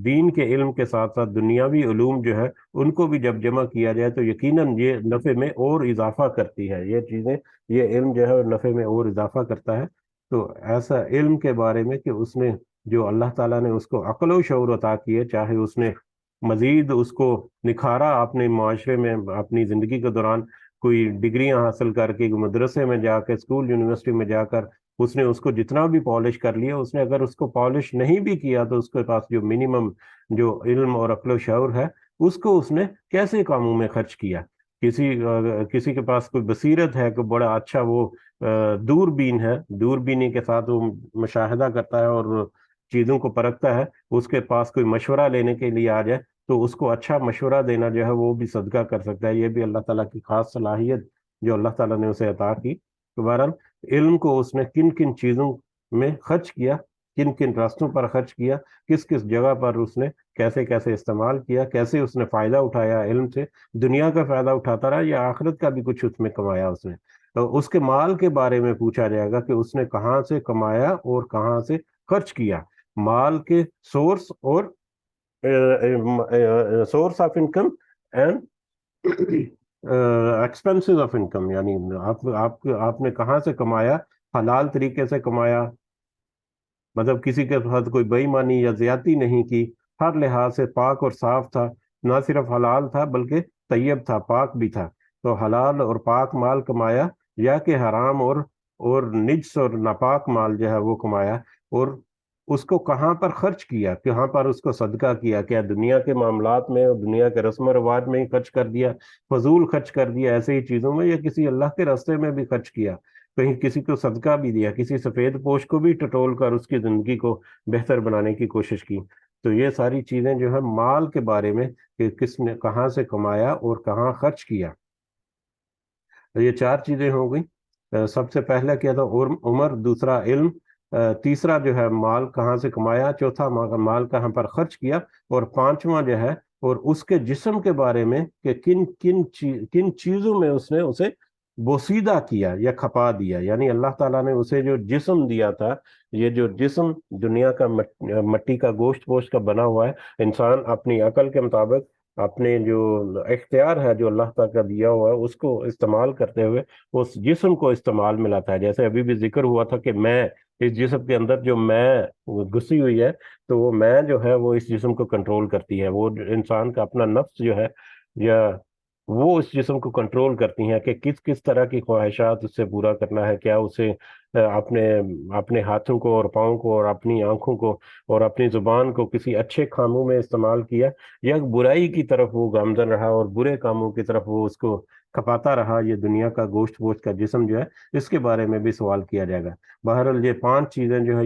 دین کے علم کے ساتھ ساتھ دنیاوی علوم جو ہے ان کو بھی جب جمع کیا جائے تو یقیناً یہ نفع میں اور اضافہ کرتی ہے، یہ چیزیں، یہ علم جو ہے نفع میں اور اضافہ کرتا ہے۔ تو ایسا علم کے بارے میں کہ اس نے، جو اللہ تعالیٰ نے اس کو عقل و شعور عطا کیے، چاہے اس نے مزید اس کو نکھارا اپنے معاشرے میں اپنی زندگی کے دوران، کوئی ڈگریاں حاصل کر کے مدرسے میں جا کے، اسکول یونیورسٹی میں جا کر اس نے اس کو جتنا بھی پالش کر لیا، اس نے اگر اس کو پالش نہیں بھی کیا تو اس کے پاس جو منیمم جو علم اور عقل و شعور ہے اس کو اس نے کیسے کاموں میں خرچ کیا۔ کسی کے پاس کوئی بصیرت ہے، کوئی بڑا اچھا وہ دوربین ہے، دوربینی کے ساتھ وہ مشاہدہ کرتا ہے اور چیزوں کو پرکھتا ہے، اس کے پاس کوئی مشورہ لینے کے لیے آ جائے تو اس کو اچھا مشورہ دینا جو ہے وہ بھی صدقہ کر سکتا ہے۔ یہ بھی اللہ تعالیٰ کی خاص صلاحیت جو اللہ تعالیٰ نے اسے عطا کی۔ تو بہرحال علم کو اس نے کن کن چیزوں میں خرچ کیا، کن کن راستوں پر خرچ کیا، کس کس جگہ پر اس نے کیسے کیسے استعمال کیا، کیسے اس نے فائدہ اٹھایا علم سے، دنیا کا فائدہ اٹھاتا رہا یا آخرت کا بھی کچھ اس میں کمایا اس نے۔ تو اس کے مال کے بارے میں پوچھا جائے گا کہ اس نے کہاں سے کمایا اور کہاں سے خرچ کیا، مال کے سورس اور source of income and expenses of income, یعنی آپ نے کہاں سے کمایا، حلال طریقے سے کمایا، مطلب کسی کے ساتھ کوئی بے ایمانی یا زیادتی نہیں کی، ہر لحاظ سے پاک اور صاف تھا، نہ صرف حلال تھا بلکہ طیب تھا، پاک بھی تھا۔ تو حلال اور پاک مال کمایا، یا کہ حرام اور نجس اور ناپاک مال جو ہے وہ کمایا، اور اس کو کہاں پر خرچ کیا، کہاں پر اس کو صدقہ کیا، کیا دنیا کے معاملات میں اور دنیا کے رسم و رواج میں ہی خرچ کر دیا، فضول خرچ کر دیا ایسے ہی چیزوں میں، یا کسی اللہ کے راستے میں بھی خرچ کیا، کہیں کسی کو صدقہ بھی دیا، کسی سفید پوش کو بھی ٹٹول کر اس کی زندگی کو بہتر بنانے کی کوشش کی۔ تو یہ ساری چیزیں جو ہے مال کے بارے میں کہ کس نے کہاں سے کمایا اور کہاں خرچ کیا، یہ چار چیزیں ہو گئی۔ سب سے پہلا کیا تھا عمر، دوسرا علم، تیسرا جو ہے مال کہاں سے کمایا، چوتھا مال کہاں پر خرچ کیا، اور پانچواں جو ہے اور اس کے جسم کے بارے میں کہ کن چیزوں میں اس نے اسے بوسیدہ کیا یا کھپا دیا، یعنی اللہ تعالیٰ نے اسے جو جسم دیا تھا، یہ جو جسم دنیا کا مٹی کا گوشت پوشت کا بنا ہوا ہے، انسان اپنی عقل کے مطابق اپنے جو اختیار ہے جو اللہ تعالیٰ کا دیا ہوا ہے اس کو استعمال کرتے ہوئے اس جسم کو استعمال میں لاتا ہے۔ جیسے ابھی بھی ذکر ہوا تھا کہ میں، اس جسم کے اندر جو میں گھسی ہوئی ہے، تو وہ میں جو ہے وہ اس جسم کو کنٹرول کرتی ہے، وہ انسان کا اپنا نفس جو ہے، یا وہ اس جسم کو کنٹرول کرتی ہیں کہ کس کس طرح کی خواہشات اس سے پورا کرنا ہے، کیا اسے اپنے اپنے ہاتھوں کو اور پاؤں کو اور اپنی آنکھوں کو اور اپنی زبان کو کسی اچھے کاموں میں استعمال کیا، یا برائی کی طرف وہ گامزن رہا اور برے کاموں کی طرف وہ اس کو کھپاتا رہا۔ یہ دنیا کا گوشت پوشت کا جسم جو ہے اس کے بارے میں بھی سوال کیا جائے گا۔ بہرحال یہ پانچ چیزیں جو ہے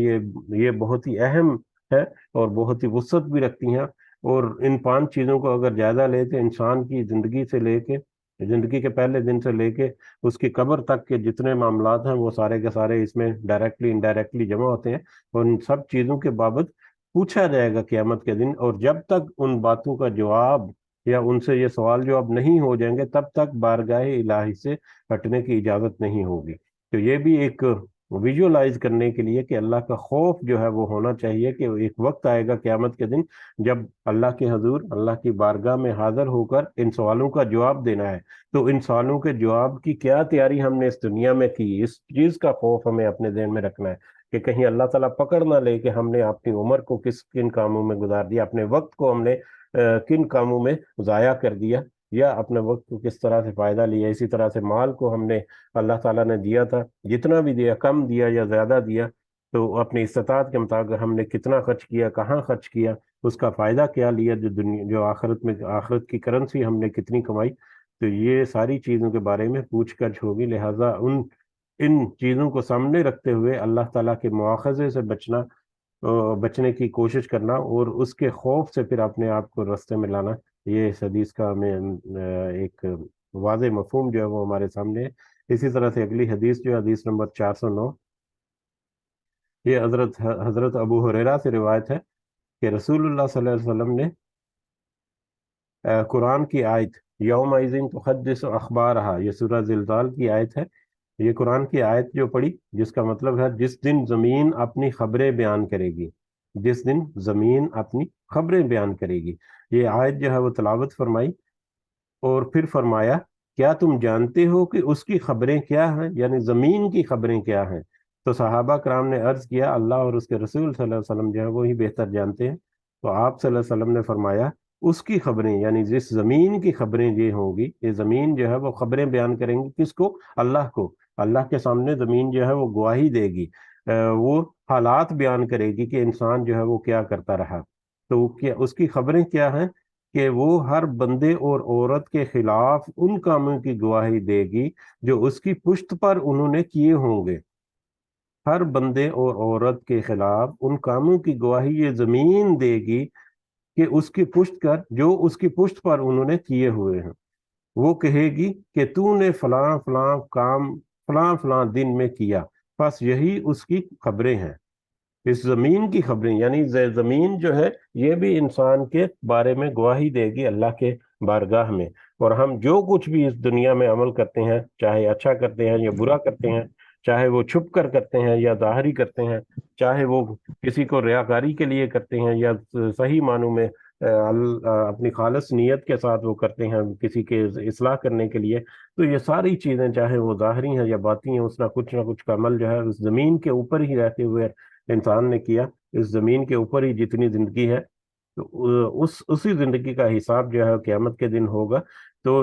یہ بہت ہی اہم ہے اور بہت ہی وسعت بھی رکھتی ہیں، اور ان پانچ چیزوں کو اگر جائزہ لے تو انسان کی زندگی سے لے کے، زندگی کے پہلے دن سے لے کے اس کی قبر تک کے جتنے معاملات ہیں وہ سارے کے سارے اس میں ڈائریکٹلی انڈائریکٹلی جمع ہوتے ہیں، اور ان سب چیزوں کے بابت پوچھا جائے گا قیامت کے دن، اور جب تک ان باتوں کا جواب یا ان سے یہ سوال جواب نہیں ہو جائیں گے تب تک بارگاہ الہی سے ہٹنے کی اجازت نہیں ہوگی۔ تو یہ بھی ایک ویژولائز کرنے کے لیے کہ اللہ کا خوف جو ہے وہ ہونا چاہیے کہ ایک وقت آئے گا قیامت کے دن جب اللہ کے حضور، اللہ کی بارگاہ میں حاضر ہو کر ان سوالوں کا جواب دینا ہے۔ تو ان سوالوں کے جواب کی کیا تیاری ہم نے اس دنیا میں کی، اس چیز کا خوف ہمیں اپنے ذہن میں رکھنا ہے کہ کہیں اللہ تعالیٰ پکڑ نہ لے کہ ہم نے اپنی عمر کو کن کاموں میں گزار دیا، اپنے وقت کو ہم نے کن کاموں میں ضائع کر دیا، یا اپنے وقت کو کس طرح سے فائدہ لیا۔ اسی طرح سے مال کو ہم نے، اللہ تعالیٰ نے دیا تھا، جتنا بھی دیا، کم دیا یا زیادہ دیا، تو اپنی استطاعت کے مطابق ہم نے کتنا خرچ کیا، کہاں خرچ کیا، اس کا فائدہ کیا لیا، جو آخرت میں، آخرت کی کرنسی ہم نے کتنی کمائی۔ تو یہ ساری چیزوں کے بارے میں پوچھ گچھ ہوگی، لہٰذا ان چیزوں کو سامنے رکھتے ہوئے اللہ تعالیٰ کے مواخذے سے بچنے کی کوشش کرنا اور اس کے خوف سے پھر اپنے آپ کو رستے میں لانا، یہ اس حدیث کا ہمیں ایک واضح مفہوم جو ہے وہ ہمارے سامنے ہے۔ اسی طرح سے اگلی حدیث جو ہے حدیث نمبر 409، یہ حضرت ابو ہریرہ سے روایت ہے کہ رسول اللہ صلی اللہ علیہ وسلم نے قرآن کی آیت یومئذ تحدث اخبارہا، یہ سورہ زلزال کی آیت ہے، یہ قرآن کی آیت جو پڑھی، جس کا مطلب ہے جس دن زمین اپنی خبریں بیان کرے گی، جس دن زمین اپنی خبریں بیان کرے گی، یہ آیت جو ہے وہ تلاوت فرمائی، اور پھر فرمایا کیا تم جانتے ہو کہ اس کی خبریں کیا ہیں، یعنی زمین کی خبریں کیا ہیں؟ تو صحابہ کرام نے عرض کیا اللہ اور اس کے رسول صلی اللہ علیہ وسلم جو ہے وہی بہتر جانتے ہیں۔ تو آپ صلی اللہ علیہ وسلم نے فرمایا اس کی خبریں، یعنی جس زمین کی خبریں یہ ہوں گی، یہ زمین جو ہے وہ خبریں بیان کریں گی کس کو؟ اللہ کو۔ اللہ کے سامنے زمین جو ہے وہ گواہی دے گی، وہ حالات بیان کرے گی کہ انسان جو ہے وہ کیا کرتا رہا۔ تو اس کی خبریں کیا ہیں کہ وہ ہر بندے اور عورت کے خلاف ان کاموں کی گواہی دے گی جو اس کی پشت پر انہوں نے کیے ہوں گے۔ ہر بندے اور عورت کے خلاف ان کاموں کی گواہی یہ زمین دے گی کہ اس کی پشت کر جو اس کی پشت پر انہوں نے کیے ہوئے ہیں۔ وہ کہے گی کہ تو نے فلاں فلاں کام فلاں فلاں دن میں کیا، بس یہی اس کی خبریں ہیں، اس زمین کی خبریں، یعنی زمین جو ہے یہ بھی انسان کے بارے میں گواہی دے گی اللہ کے بارگاہ میں۔ اور ہم جو کچھ بھی اس دنیا میں عمل کرتے ہیں، چاہے اچھا کرتے ہیں یا برا کرتے ہیں، چاہے وہ چھپ کر کرتے ہیں یا ظاہری کرتے ہیں، چاہے وہ کسی کو ریاکاری کے لیے کرتے ہیں یا صحیح معنوں میں اپنی خالص نیت کے ساتھ وہ کرتے ہیں کسی کے اصلاح کرنے کے لیے، تو یہ ساری چیزیں چاہے وہ ظاہری ہیں یا باطنی ہیں، اس نہ کچھ کا عمل جو ہے اس زمین کے اوپر ہی رہتے ہوئے انسان نے کیا۔ اس زمین کے اوپر ہی جتنی زندگی ہے، تو اسی زندگی کا حساب جو ہے قیامت کے دن ہوگا۔ تو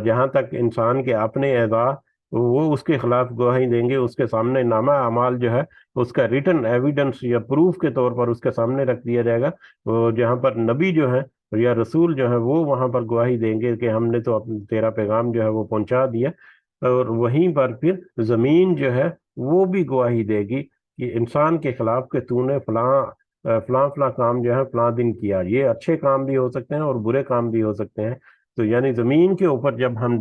جہاں تک انسان کے اپنے اعضاء وہ اس کے خلاف گواہی دیں گے، اس کے سامنے نامہ اعمال جو ہے اس کا ریٹن ایویڈنس یا پروف کے طور پر اس کے سامنے رکھ دیا جائے گا، جہاں پر نبی جو ہے یا رسول جو ہے وہ وہاں پر گواہی دیں گے کہ ہم نے تو تیرا پیغام جو ہے وہ پہنچا دیا، اور وہیں پر پھر زمین جو ہے وہ بھی گواہی دے گی کہ انسان کے خلاف کہ تو نے فلاں فلاں کام جو ہے فلاں دن کیا۔ یہ اچھے کام بھی ہو سکتے ہیں اور برے کام بھی ہو سکتے ہیں۔ تو یعنی زمین کے اوپر جب ہم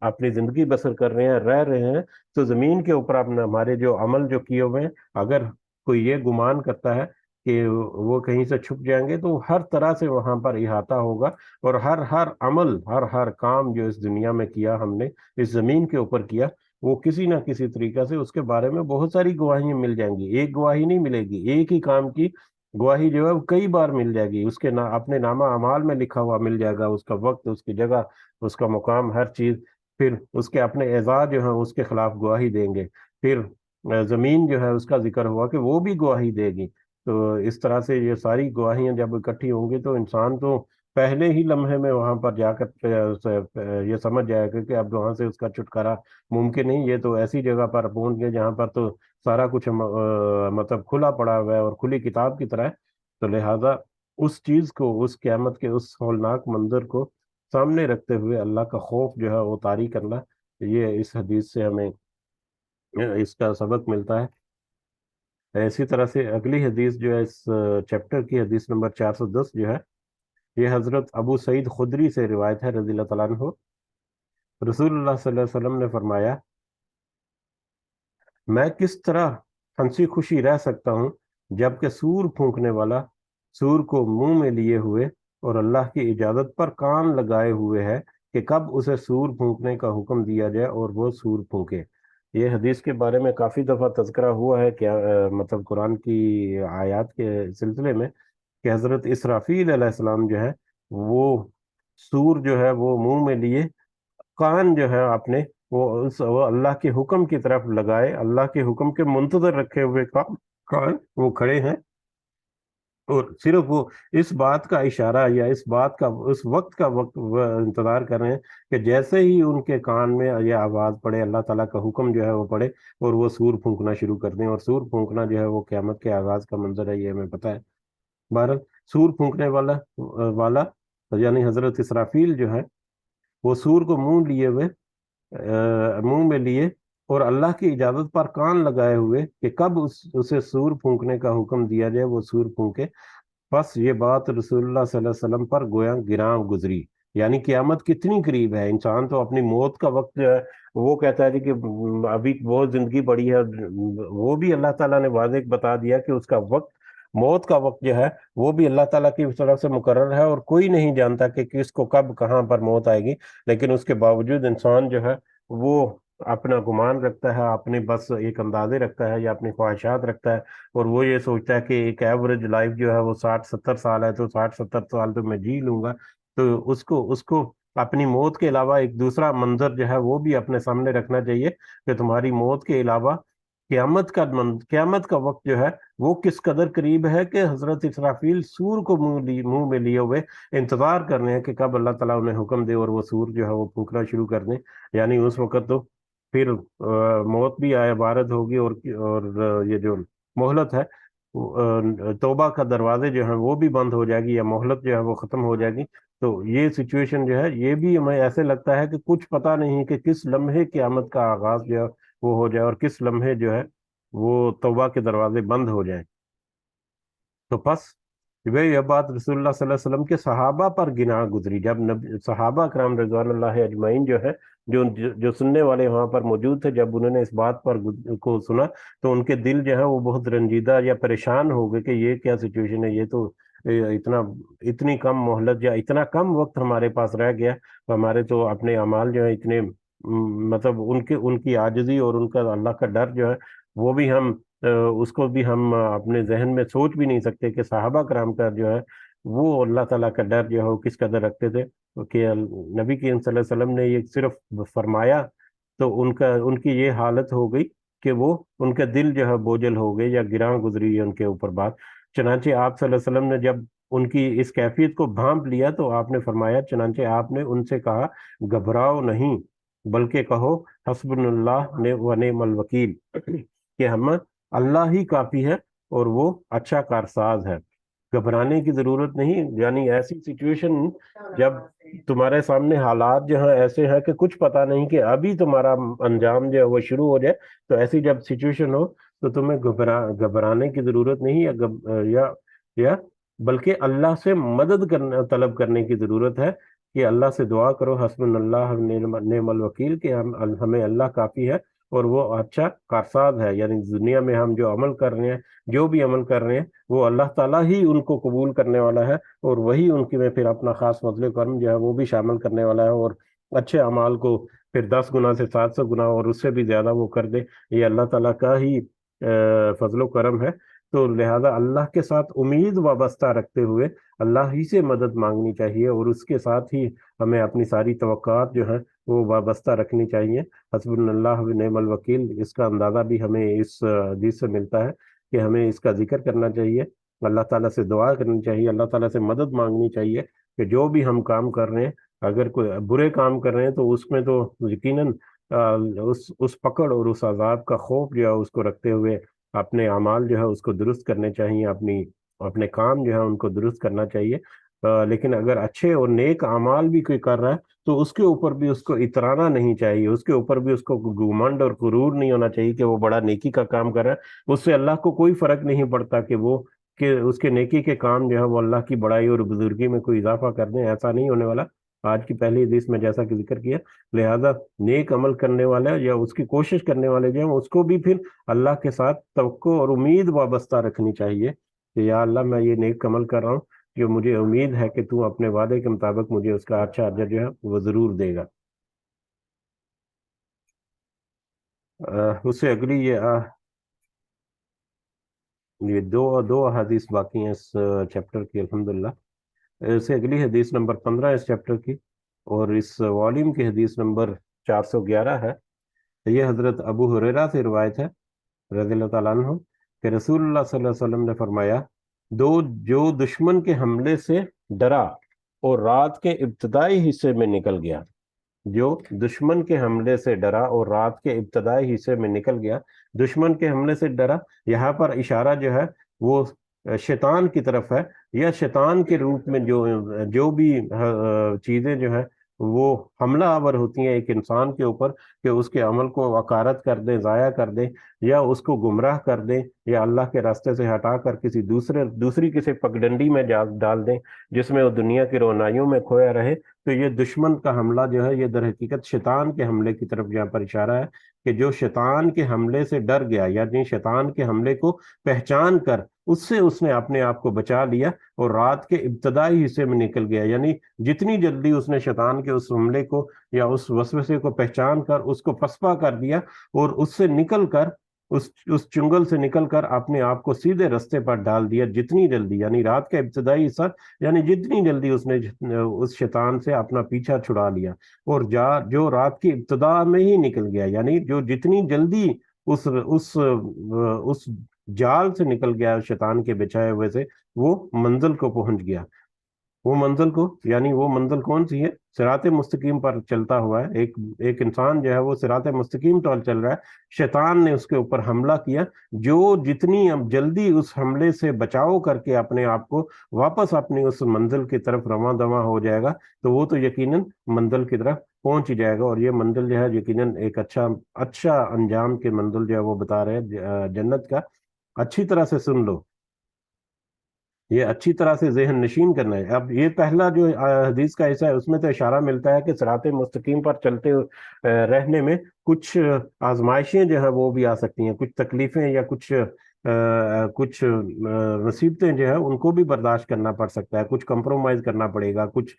اپنی زندگی بسر کر رہے ہیں، رہ رہے ہیں، تو زمین کے اوپر اپنے ہمارے جو عمل جو کیے ہوئے ہیں، اگر کوئی یہ گمان کرتا ہے کہ وہ کہیں سے چھپ جائیں گے، تو ہر طرح سے وہاں پر احاطہ ہوگا، اور ہر عمل ہر کام جو اس دنیا میں کیا ہم نے اس زمین کے اوپر کیا، وہ کسی نہ کسی طریقہ سے اس کے بارے میں بہت ساری گواہیاں مل جائیں گی۔ ایک گواہی نہیں ملے گی، ایک ہی کام کی گواہی جو ہے وہ کئی بار مل جائے گی، اس کے اپنے نامہ اعمال میں لکھا ہوا مل جائے گا، اس کا وقت، اس کی جگہ، اس کا مقام، ہر چیز۔ پھر اس کے اپنے اعضاء جو ہیں اس کے خلاف گواہی دیں گے، پھر زمین جو ہے اس کا ذکر ہوا کہ وہ بھی گواہی دے گی۔ تو اس طرح سے یہ ساری گواہیاں جب اکٹھی ہوں گی تو انسان تو پہلے ہی لمحے میں وہاں پر جا کر یہ سمجھ جائے گا کہ اب وہاں سے اس کا چھٹکارا ممکن نہیں، یہ تو ایسی جگہ پر پہنچ گئے جہاں پر تو سارا کچھ مطلب کھلا پڑا ہوا ہے اور کھلی کتاب کی طرح ہے۔ تو لہٰذا اس چیز کو، اس قیامت کے اس ہولناک منظر کو سامنے رکھتے ہوئے اللہ کا خوف جو ہے وہ طاری کرنا، یہ اس حدیث سے ہمیں اس کا سبق ملتا ہے۔ اسی طرح سے اگلی حدیث جو ہے اس چیپٹر کی، حدیث نمبر 410 جو ہے، یہ حضرت ابو سعید خدری سے روایت ہے رضی اللہ تعالیٰ عنہ۔ رسول اللہ صلی اللہ علیہ وسلم نے فرمایا میں کس طرح ہنسی خوشی رہ سکتا ہوں جبکہ سور پھونکنے والا سور کو منہ میں لیے ہوئے اور اللہ کی اجازت پر کان لگائے ہوئے ہے کہ کب اسے سور پھونکنے کا حکم دیا جائے اور وہ سور پھونکے۔ یہ حدیث کے بارے میں کافی دفعہ تذکرہ ہوا ہے کہ مطلب قرآن کی آیات کے سلسلے میں کہ حضرت اسرافیل علیہ السلام جو ہے وہ سور جو ہے وہ منہ میں لیے، کان جو ہے اپنے وہ اللہ کے حکم کی طرف لگائے، اللہ کے حکم کے منتظر رکھے ہوئے کان وہ کھڑے ہیں، اور صرف وہ اس بات کا اشارہ یا اس بات کا اس وقت کا وہ انتظار کر رہے ہیں کہ جیسے ہی ان کے کان میں یہ آواز پڑے، اللہ تعالیٰ کا حکم جو ہے وہ پڑے، اور وہ سور پھونکنا شروع کر دیں۔ اور سور پھونکنا جو ہے وہ قیامت کے آغاز کا منظر ہے، یہ ہمیں پتہ ہے۔ بہرحال سور پھونکنے والا یعنی حضرت اسرافیل جو ہے وہ سور کو منہ میں لیے اور اللہ کی اجازت پر کان لگائے ہوئے کہ کب اسے سور پھونکنے کا حکم دیا جائے وہ سور پھونکے۔ بس یہ بات رسول اللہ صلی اللہ علیہ وسلم پر گویا گراں گزری، یعنی قیامت کتنی قریب ہے۔ انسان تو اپنی موت کا وقت جو ہے وہ کہتا ہے کہ ابھی بہت زندگی بڑی ہے، وہ بھی اللہ تعالیٰ نے واضح بتا دیا کہ اس کا وقت موت کا وقت جو ہے وہ بھی اللہ تعالیٰ کی طرف سے مقرر ہے، اور کوئی نہیں جانتا کہ کس کو کب کہاں پر موت آئے گی، لیکن اس کے باوجود انسان جو ہے وہ اپنا گمان رکھتا ہے، اپنے بس ایک اندازے رکھتا ہے یا اپنی خواہشات رکھتا ہے، اور وہ یہ سوچتا ہے کہ ایک ایوریج لائف جو ہے وہ 60-70 سال ہے، تو 60-70 سال تو میں جی لوں گا۔ تو اس کو اپنی موت کے علاوہ ایک دوسرا منظر جو ہے وہ بھی اپنے سامنے رکھنا چاہیے، کہ تمہاری موت کے علاوہ قیامت کا وقت جو ہے وہ کس قدر قریب ہے، کہ حضرت اسرافیل سور کو منہ میں لیے ہوئے انتظار کر رہے ہیں کہ کب اللہ تعالیٰ انہیں حکم دے اور وہ سور جو ہے وہ پھونکنا شروع کر دیں۔ یعنی اس وقت تو پھر موت بھی آئے وارد ہوگی، اور یہ جو مہلت ہے، توبہ کا دروازے جو ہیں وہ بھی بند ہو جائے گی، یا مہلت جو ہے وہ ختم ہو جائے گی۔ تو یہ سچویشن جو ہے یہ بھی ہمیں ایسے لگتا ہے کہ کچھ پتہ نہیں کہ کس لمحے قیامت کا آغاز جو ہے وہ ہو جائے، اور کس لمحے جو ہے وہ توبہ کے دروازے بند ہو جائیں۔ تو پس یہ بات رسول اللہ صلی اللہ علیہ وسلم کے صحابہ پر گناہ گزری، جب صحابہ کرام رضوان اللہ اجمعین جو ہے، جو سننے والے وہاں پر موجود تھے، جب انہوں نے اس بات پر کو سنا، تو ان کے دل جو ہے وہ بہت رنجیدہ یا پریشان ہو گئے کہ یہ کیا سچویشن ہے، یہ تو اتنی کم مہلت یا اتنا کم وقت ہمارے پاس رہ گیا، ہمارے تو اپنے اعمال جو ہے اتنے مطلب ان کی عاجزی اور ان کا اللہ کا ڈر جو ہے وہ بھی ہم اس کو بھی ہم اپنے ذہن میں سوچ بھی نہیں سکتے کہ صحابہ کرام کا جو ہے وہ اللہ تعالیٰ کا ڈر جو ہے وہ کس قدر رکھتے تھے، کہ نبی کریم صلی اللہ علیہ وسلم نے یہ صرف فرمایا تو ان کی یہ حالت ہو گئی کہ وہ ان کا دل جو ہے بوجھل ہو گئے یا گراں گزری ہے ان کے اوپر بات۔ چنانچہ آپ صلی اللہ علیہ وسلم نے جب ان کی اس کیفیت کو بھانپ لیا تو آپ نے فرمایا، چنانچہ آپ نے ان سے کہا گھبراؤ نہیں، بلکہ کہو حسبنا اللہ و نعم الوکیل، کہ ہم اللہ ہی کافی ہے اور وہ اچھا کارساز ہے، گھبرانے کی ضرورت نہیں۔ یعنی ایسی سچویشن جب تمہارے سامنے حالات جو ہیں ایسے ہیں کہ کچھ پتہ نہیں کہ ابھی تمہارا انجام جو ہے وہ شروع ہو جائے، تو ایسی جب سچویشن ہو تو تمہیں گھبرانے کی ضرورت نہیں، یا بلکہ اللہ سے مدد طلب کرنے کی ضرورت ہے، کہ اللہ سے دعا کرو حسبنا اللہ نعم الوکیل، کہ ہمیں اللہ کافی ہے اور وہ اچھا کارساز ہے۔ یعنی دنیا میں ہم جو عمل کر رہے ہیں، جو بھی عمل کر رہے ہیں، وہ اللہ تعالیٰ ہی ان کو قبول کرنے والا ہے، اور وہی ان کی میں پھر اپنا خاص فضل و کرم جو ہے وہ بھی شامل کرنے والا ہے، اور اچھے اعمال کو پھر 10 گنا سے 700 گنا اور اس سے بھی زیادہ وہ کر دے۔ یہ اللہ تعالیٰ کا ہی فضل و کرم ہے۔ تو لہذا اللہ کے ساتھ امید وابستہ رکھتے ہوئے اللہ ہی سے مدد مانگنی چاہیے، اور اس کے ساتھ ہی ہمیں اپنی ساری توقعات جو ہیں وہ وابستہ رکھنی چاہیے۔ حسبنا اللہ و نعم الوکیل، اس کا اندازہ بھی ہمیں اس حدیث سے ملتا ہے کہ ہمیں اس کا ذکر کرنا چاہیے، اللہ تعالیٰ سے دعا کرنی چاہیے، اللہ تعالیٰ سے مدد مانگنی چاہیے، کہ جو بھی ہم کام کر رہے ہیں، اگر کوئی برے کام کر رہے ہیں تو اس میں تو یقیناً اس پکڑ اور اس عذاب کا خوف جو ہے اس کو رکھتے ہوئے اپنے اعمال جو ہے اس کو درست کرنے چاہیے، اپنے کام جو ہے ان کو درست کرنا چاہیے۔ لیکن اگر اچھے اور نیک اعمال بھی کوئی کر رہا ہے تو اس کے اوپر بھی اس کو اترانا نہیں چاہیے، اس کے اوپر بھی اس کو گھمنڈ اور غرور نہیں ہونا چاہیے کہ وہ بڑا نیکی کا کام کر رہا ہے، اس سے اللہ کو کوئی فرق نہیں پڑتا کہ اس کے نیکی کے کام جو ہے وہ اللہ کی بڑائی اور بزرگی میں کوئی اضافہ کر دیں، ایسا نہیں ہونے والا آج کی پہلی حدیث میں جیسا کہ ذکر کیا۔ لہذا نیک عمل کرنے والا یا اس کی کوشش کرنے والے جو ہیں اس کو بھی پھر اللہ کے ساتھ توقع اور امید وابستہ رکھنی چاہیے، کہ یا اللہ میں یہ نیک عمل کر رہا ہوں، جو مجھے امید ہے کہ تو اپنے وعدے کے مطابق مجھے اس کا اچھا اجر جو ہے وہ ضرور دے گا۔ اس سے اگلی یہ دو حدیث باقی ہیں اس چیپٹر کی الحمدللہ۔ اس سے اگلی حدیث نمبر 15 اس چیپٹر کی، اور اس والیوم کی حدیث نمبر 411 ہے۔ یہ حضرت ابو ہریرہ سے روایت ہے رضی اللہ تعالیٰ عنہ، کہ رسول اللہ صلی اللہ علیہ وسلم نے فرمایا، جو دشمن کے حملے سے ڈرا اور رات کے ابتدائی حصے میں نکل گیا، جو دشمن کے حملے سے ڈرا اور رات کے ابتدائی حصے میں نکل گیا۔ دشمن کے حملے سے ڈرا، یہاں پر اشارہ جو ہے وہ شیطان کی طرف ہے، یا شیطان کے روپ میں جو بھی چیزیں جو ہے وہ حملہ آور ہوتی ہیں ایک انسان کے اوپر، کہ اس کے عمل کو وقارت کر دیں، ضائع کر دیں، یا اس کو گمراہ کر دیں، یا اللہ کے راستے سے ہٹا کر دوسری کسی پگڈنڈی میں ڈال دیں جس میں وہ دنیا کی روونائیوں میں کھویا رہے۔ تو یہ دشمن کا حملہ جو ہے یہ در حقیقت شیطان کے حملے کی طرف یہاں پر اشارہ ہے، کہ جو شیطان کے حملے سے ڈر گیا، یعنی شیطان کے حملے کو پہچان کر اس سے اس نے اپنے آپ کو بچا لیا اور رات کے ابتدائی حصے میں نکل گیا، یعنی جتنی جلدی اس نے شیطان کے اس حملے کو یا اس وسوسے کو پہچان کر اس کو پسپا کر دیا اور اس سے نکل کر اس چنگل سے نکل کر اپنے آپ کو سیدھے رستے پر ڈال دیا، جتنی جلدی یعنی رات کا ابتدائی حصہ، یعنی جتنی جلدی اس نے اس شیطان سے اپنا پیچھا چھڑا لیا اور جو رات کی ابتدا میں ہی نکل گیا، یعنی جو جتنی جلدی اس جال سے نکل گیا شیطان کے بچائے ہوئے سے، وہ منزل کو پہنچ گیا۔ وہ منزل کو یعنی وہ منزل کون سی ہے؟ صراط مستقیم پر چلتا ہوا ہے ایک انسان جو ہے وہ صراط مستقیم پر چل رہا ہے، شیطان نے اس کے اوپر حملہ کیا، جو جتنی جلدی اس حملے سے بچاؤ کر کے اپنے آپ کو واپس اپنی اس منزل کی طرف رواں دواں ہو جائے گا تو وہ تو یقیناً منزل کی طرف پہنچ ہی جائے گا، اور یہ منزل جو ہے یقیناً ایک اچھا انجام کے منزل جو ہے وہ بتا رہے ہیں جنت کا۔ اچھی طرح سے سن لو، یہ اچھی طرح سے ذہن نشین کرنا ہے۔ اب یہ پہلا جو حدیث کا حصہ ہے اس میں تو اشارہ ملتا ہے کہ صراط مستقیم پر چلتے رہنے میں کچھ آزمائشیں جو ہیں وہ بھی آ سکتی ہیں، کچھ تکلیفیں یا کچھ مصیبتیں جو ہے ان کو بھی برداشت کرنا پڑ سکتا ہے، کچھ کمپرومائز کرنا پڑے گا، کچھ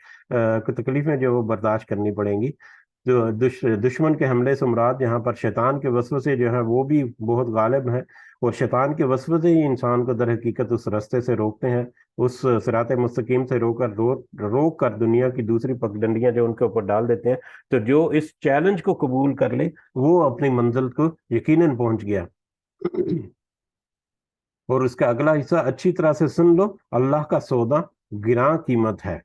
تکلیفیں جو وہ برداشت کرنی پڑیں گی۔ جو دشمن کے حملے سے مراد یہاں پر شیطان کے وسوسے جو ہیں وہ بھی بہت غالب ہیں، اور شیطان کے وسوسے ہی انسان کو در حقیقت اس رستے سے روکتے ہیں، اس صراط مستقیم سے روک کر دنیا کی دوسری پگڈنڈیاں جو ان کے اوپر ڈال دیتے ہیں۔ تو جو اس چیلنج کو قبول کر لے وہ اپنی منزل کو یقیناً پہنچ گیا۔ اور اس کا اگلا حصہ اچھی طرح سے سن لو، اللہ کا سودا گراں قیمت ہے۔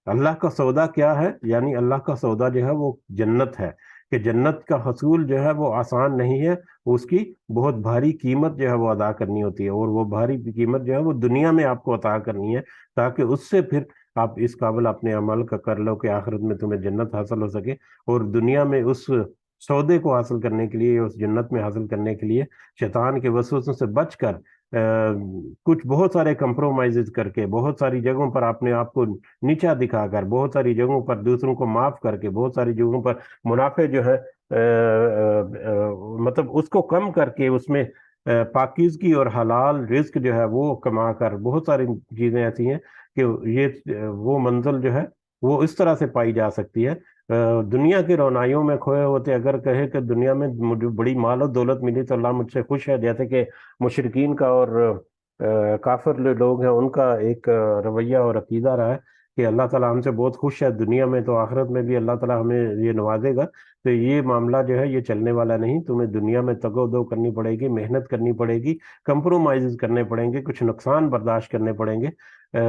اللہ کا سودا کیا ہے؟ یعنی اللہ کا سودا جو ہے وہ جنت ہے، کہ جنت کا حصول جو ہے وہ آسان نہیں ہے، اس کی بہت بھاری قیمت جو ہے وہ ادا کرنی ہوتی ہے، اور وہ بھاری قیمت جو ہے وہ دنیا میں آپ کو عطا کرنی ہے، تاکہ اس سے پھر آپ اس قابل اپنے عمل کا کر لو کہ آخرت میں تمہیں جنت حاصل ہو سکے۔ اور دنیا میں اس سودے کو حاصل کرنے کے لیے، اس جنت میں حاصل کرنے کے لیے شیطان کے وسوسوں سے بچ کر کچھ بہت سارے کمپرومائز کر کے، بہت ساری جگہوں پر اپنے آپ کو نیچا دکھا کر، بہت ساری جگہوں پر دوسروں کو معاف کر کے، بہت ساری جگہوں پر منافع جو ہے مطلب اس کو کم کر کے، اس میں پاکیزگی اور حلال رزق جو ہے وہ کما کر، بہت ساری چیزیں ایسی ہیں کہ یہ وہ منزل جو ہے وہ اس طرح سے پائی جا سکتی ہے۔ دنیا کی رونائیوں میں کھوئے ہوتے اگر کہے کہ دنیا میں مجھے بڑی مال و دولت ملی تو اللہ مجھ سے خوش ہے، جیسے کہ مشرکین کا اور کافر لوگ ہیں ان کا ایک رویہ اور عقیدہ رہا ہے کہ اللہ تعالیٰ ہم سے بہت خوش ہے دنیا میں، تو آخرت میں بھی اللہ تعالیٰ ہمیں یہ نوازے گا۔ تو یہ معاملہ جو ہے یہ چلنے والا نہیں، تمہیں دنیا میں تگ و دو کرنی پڑے گی، محنت کرنی پڑے گی، کمپرومائز کرنے پڑیں گے، کچھ نقصان برداشت کرنے پڑیں گے۔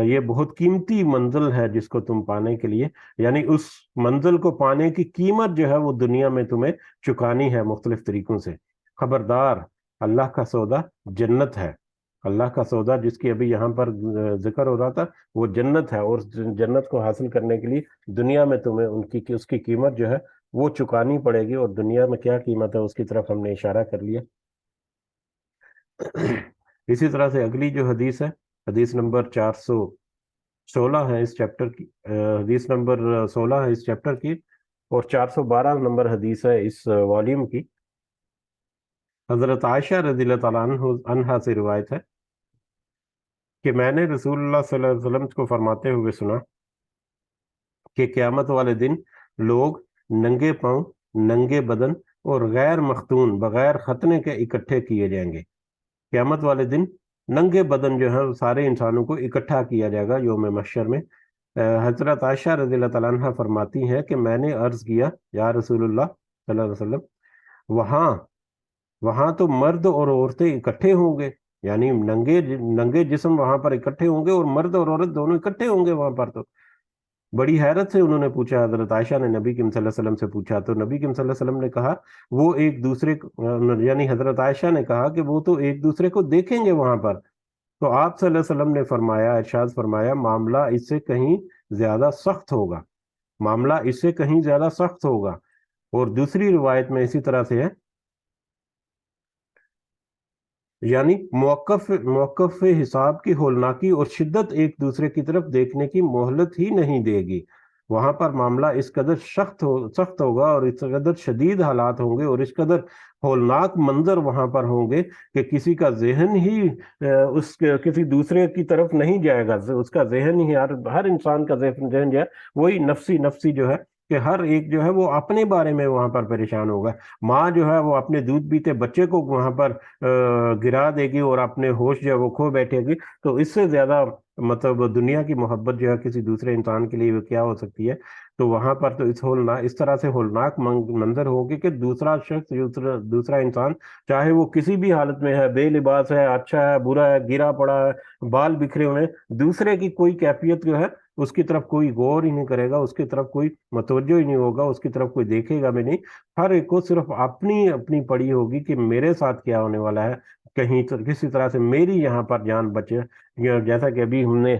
یہ بہت قیمتی منزل ہے جس کو تم پانے کے لیے، یعنی اس منزل کو پانے کی قیمت جو ہے وہ دنیا میں تمہیں چکانی ہے مختلف طریقوں سے۔ خبردار، اللہ کا سودا جنت ہے۔ اللہ کا سودا جس کی ابھی یہاں پر ذکر ہو رہا تھا وہ جنت ہے، اور جنت کو حاصل کرنے کے لیے دنیا میں تمہیں اس کی قیمت جو ہے وہ چکانی پڑے گی، اور دنیا میں کیا قیمت ہے اس کی طرف ہم نے اشارہ کر لیا۔ اسی طرح سے اگلی جو حدیث ہے، حدیث نمبر 416 ہے اس چیپٹر کی، حدیث نمبر 16 ہے اس چیپٹر کی، اور 412 نمبر حدیث ہے اس والیوم کی۔ حضرت عائشہ رضی اللہ تعالیٰ عنہا سے روایت ہے کہ میں نے رسول اللہ صلی اللہ علیہ وسلم کو فرماتے ہوئے سنا کہ قیامت والے دن لوگ ننگے پاؤں، ننگے بدن اور غیر مختون، بغیر ختنے کے اکٹھے کیے جائیں گے۔ قیامت والے دن ننگے بدن جو ہے سارے انسانوں کو اکٹھا کیا جائے گا یوم محشر میں۔ حضرت عائشہ رضی اللہ تعالیٰ عنہ فرماتی ہیں کہ میں نے عرض کیا یا رسول اللہ صلی اللہ علیہ وسلم، وہاں تو مرد اور عورتیں اکٹھے ہوں گے، یعنی ننگے جسم وہاں پر اکٹھے ہوں گے، اور مرد اور عورت دونوں اکٹھے ہوں گے وہاں پر۔ تو بڑی حیرت سے انہوں نے پوچھا، حضرت عائشہ نے نبی کریم صلی اللہ علیہ وسلم سے پوچھا، تو نبی کریم صلی اللہ علیہ وسلم نے کہا وہ ایک دوسرے یعنی حضرت عائشہ نے کہا کہ وہ تو ایک دوسرے کو دیکھیں گے وہاں پر۔ تو آپ صلی اللہ علیہ وسلم نے فرمایا، ارشاد فرمایا، معاملہ اس سے کہیں زیادہ سخت ہوگا، معاملہ اس سے کہیں زیادہ سخت ہوگا۔ اور دوسری روایت میں اسی طرح سے ہے، یعنی موقف حساب کی ہولناکی اور شدت ایک دوسرے کی طرف دیکھنے کی مہلت ہی نہیں دے گی۔ وہاں پر معاملہ اس قدر سخت ہوگا اور اس قدر شدید حالات ہوں گے اور اس قدر ہولناک منظر وہاں پر ہوں گے کہ کسی کا ذہن ہی کسی دوسرے کی طرف نہیں جائے گا، اس کا ذہن ہی ہر انسان کا ذہن جو ہے وہی نفسی نفسی جو ہے، کہ ہر ایک جو ہے وہ اپنے بارے میں وہاں پر پریشان ہوگا۔ ماں جو ہے وہ اپنے دودھ پیتے بچے کو وہاں پر گرا دے گی اور اپنے ہوش جو ہے وہ کھو بیٹھے گی، تو اس سے زیادہ مطلب دنیا کی محبت جو ہے کسی دوسرے انسان کے لیے وہ کیا ہو سکتی ہے؟ تو وہاں پر تو اس طرح سے ہولناک منظر ہوگی کہ دوسرا شخص، دوسرا انسان، چاہے وہ کسی بھی حالت میں ہے، بے لباس ہے، اچھا ہے، برا ہے، گرا پڑا ہے، بال بکھرے ہوئے ہیں، دوسرے کی کوئی کیفیت جو ہے اس کی طرف کوئی غور ہی نہیں کرے گا، اس کی طرف کوئی متوجہ ہی نہیں ہوگا، اس کی طرف کوئی دیکھے گا بھی نہیں۔ ہر ایک کو صرف اپنی اپنی پڑی ہوگی کہ میرے ساتھ کیا ہونے والا ہے، کہیں کسی طرح سے میری یہاں پر جان بچے۔ جیسا کہ ابھی ہم نے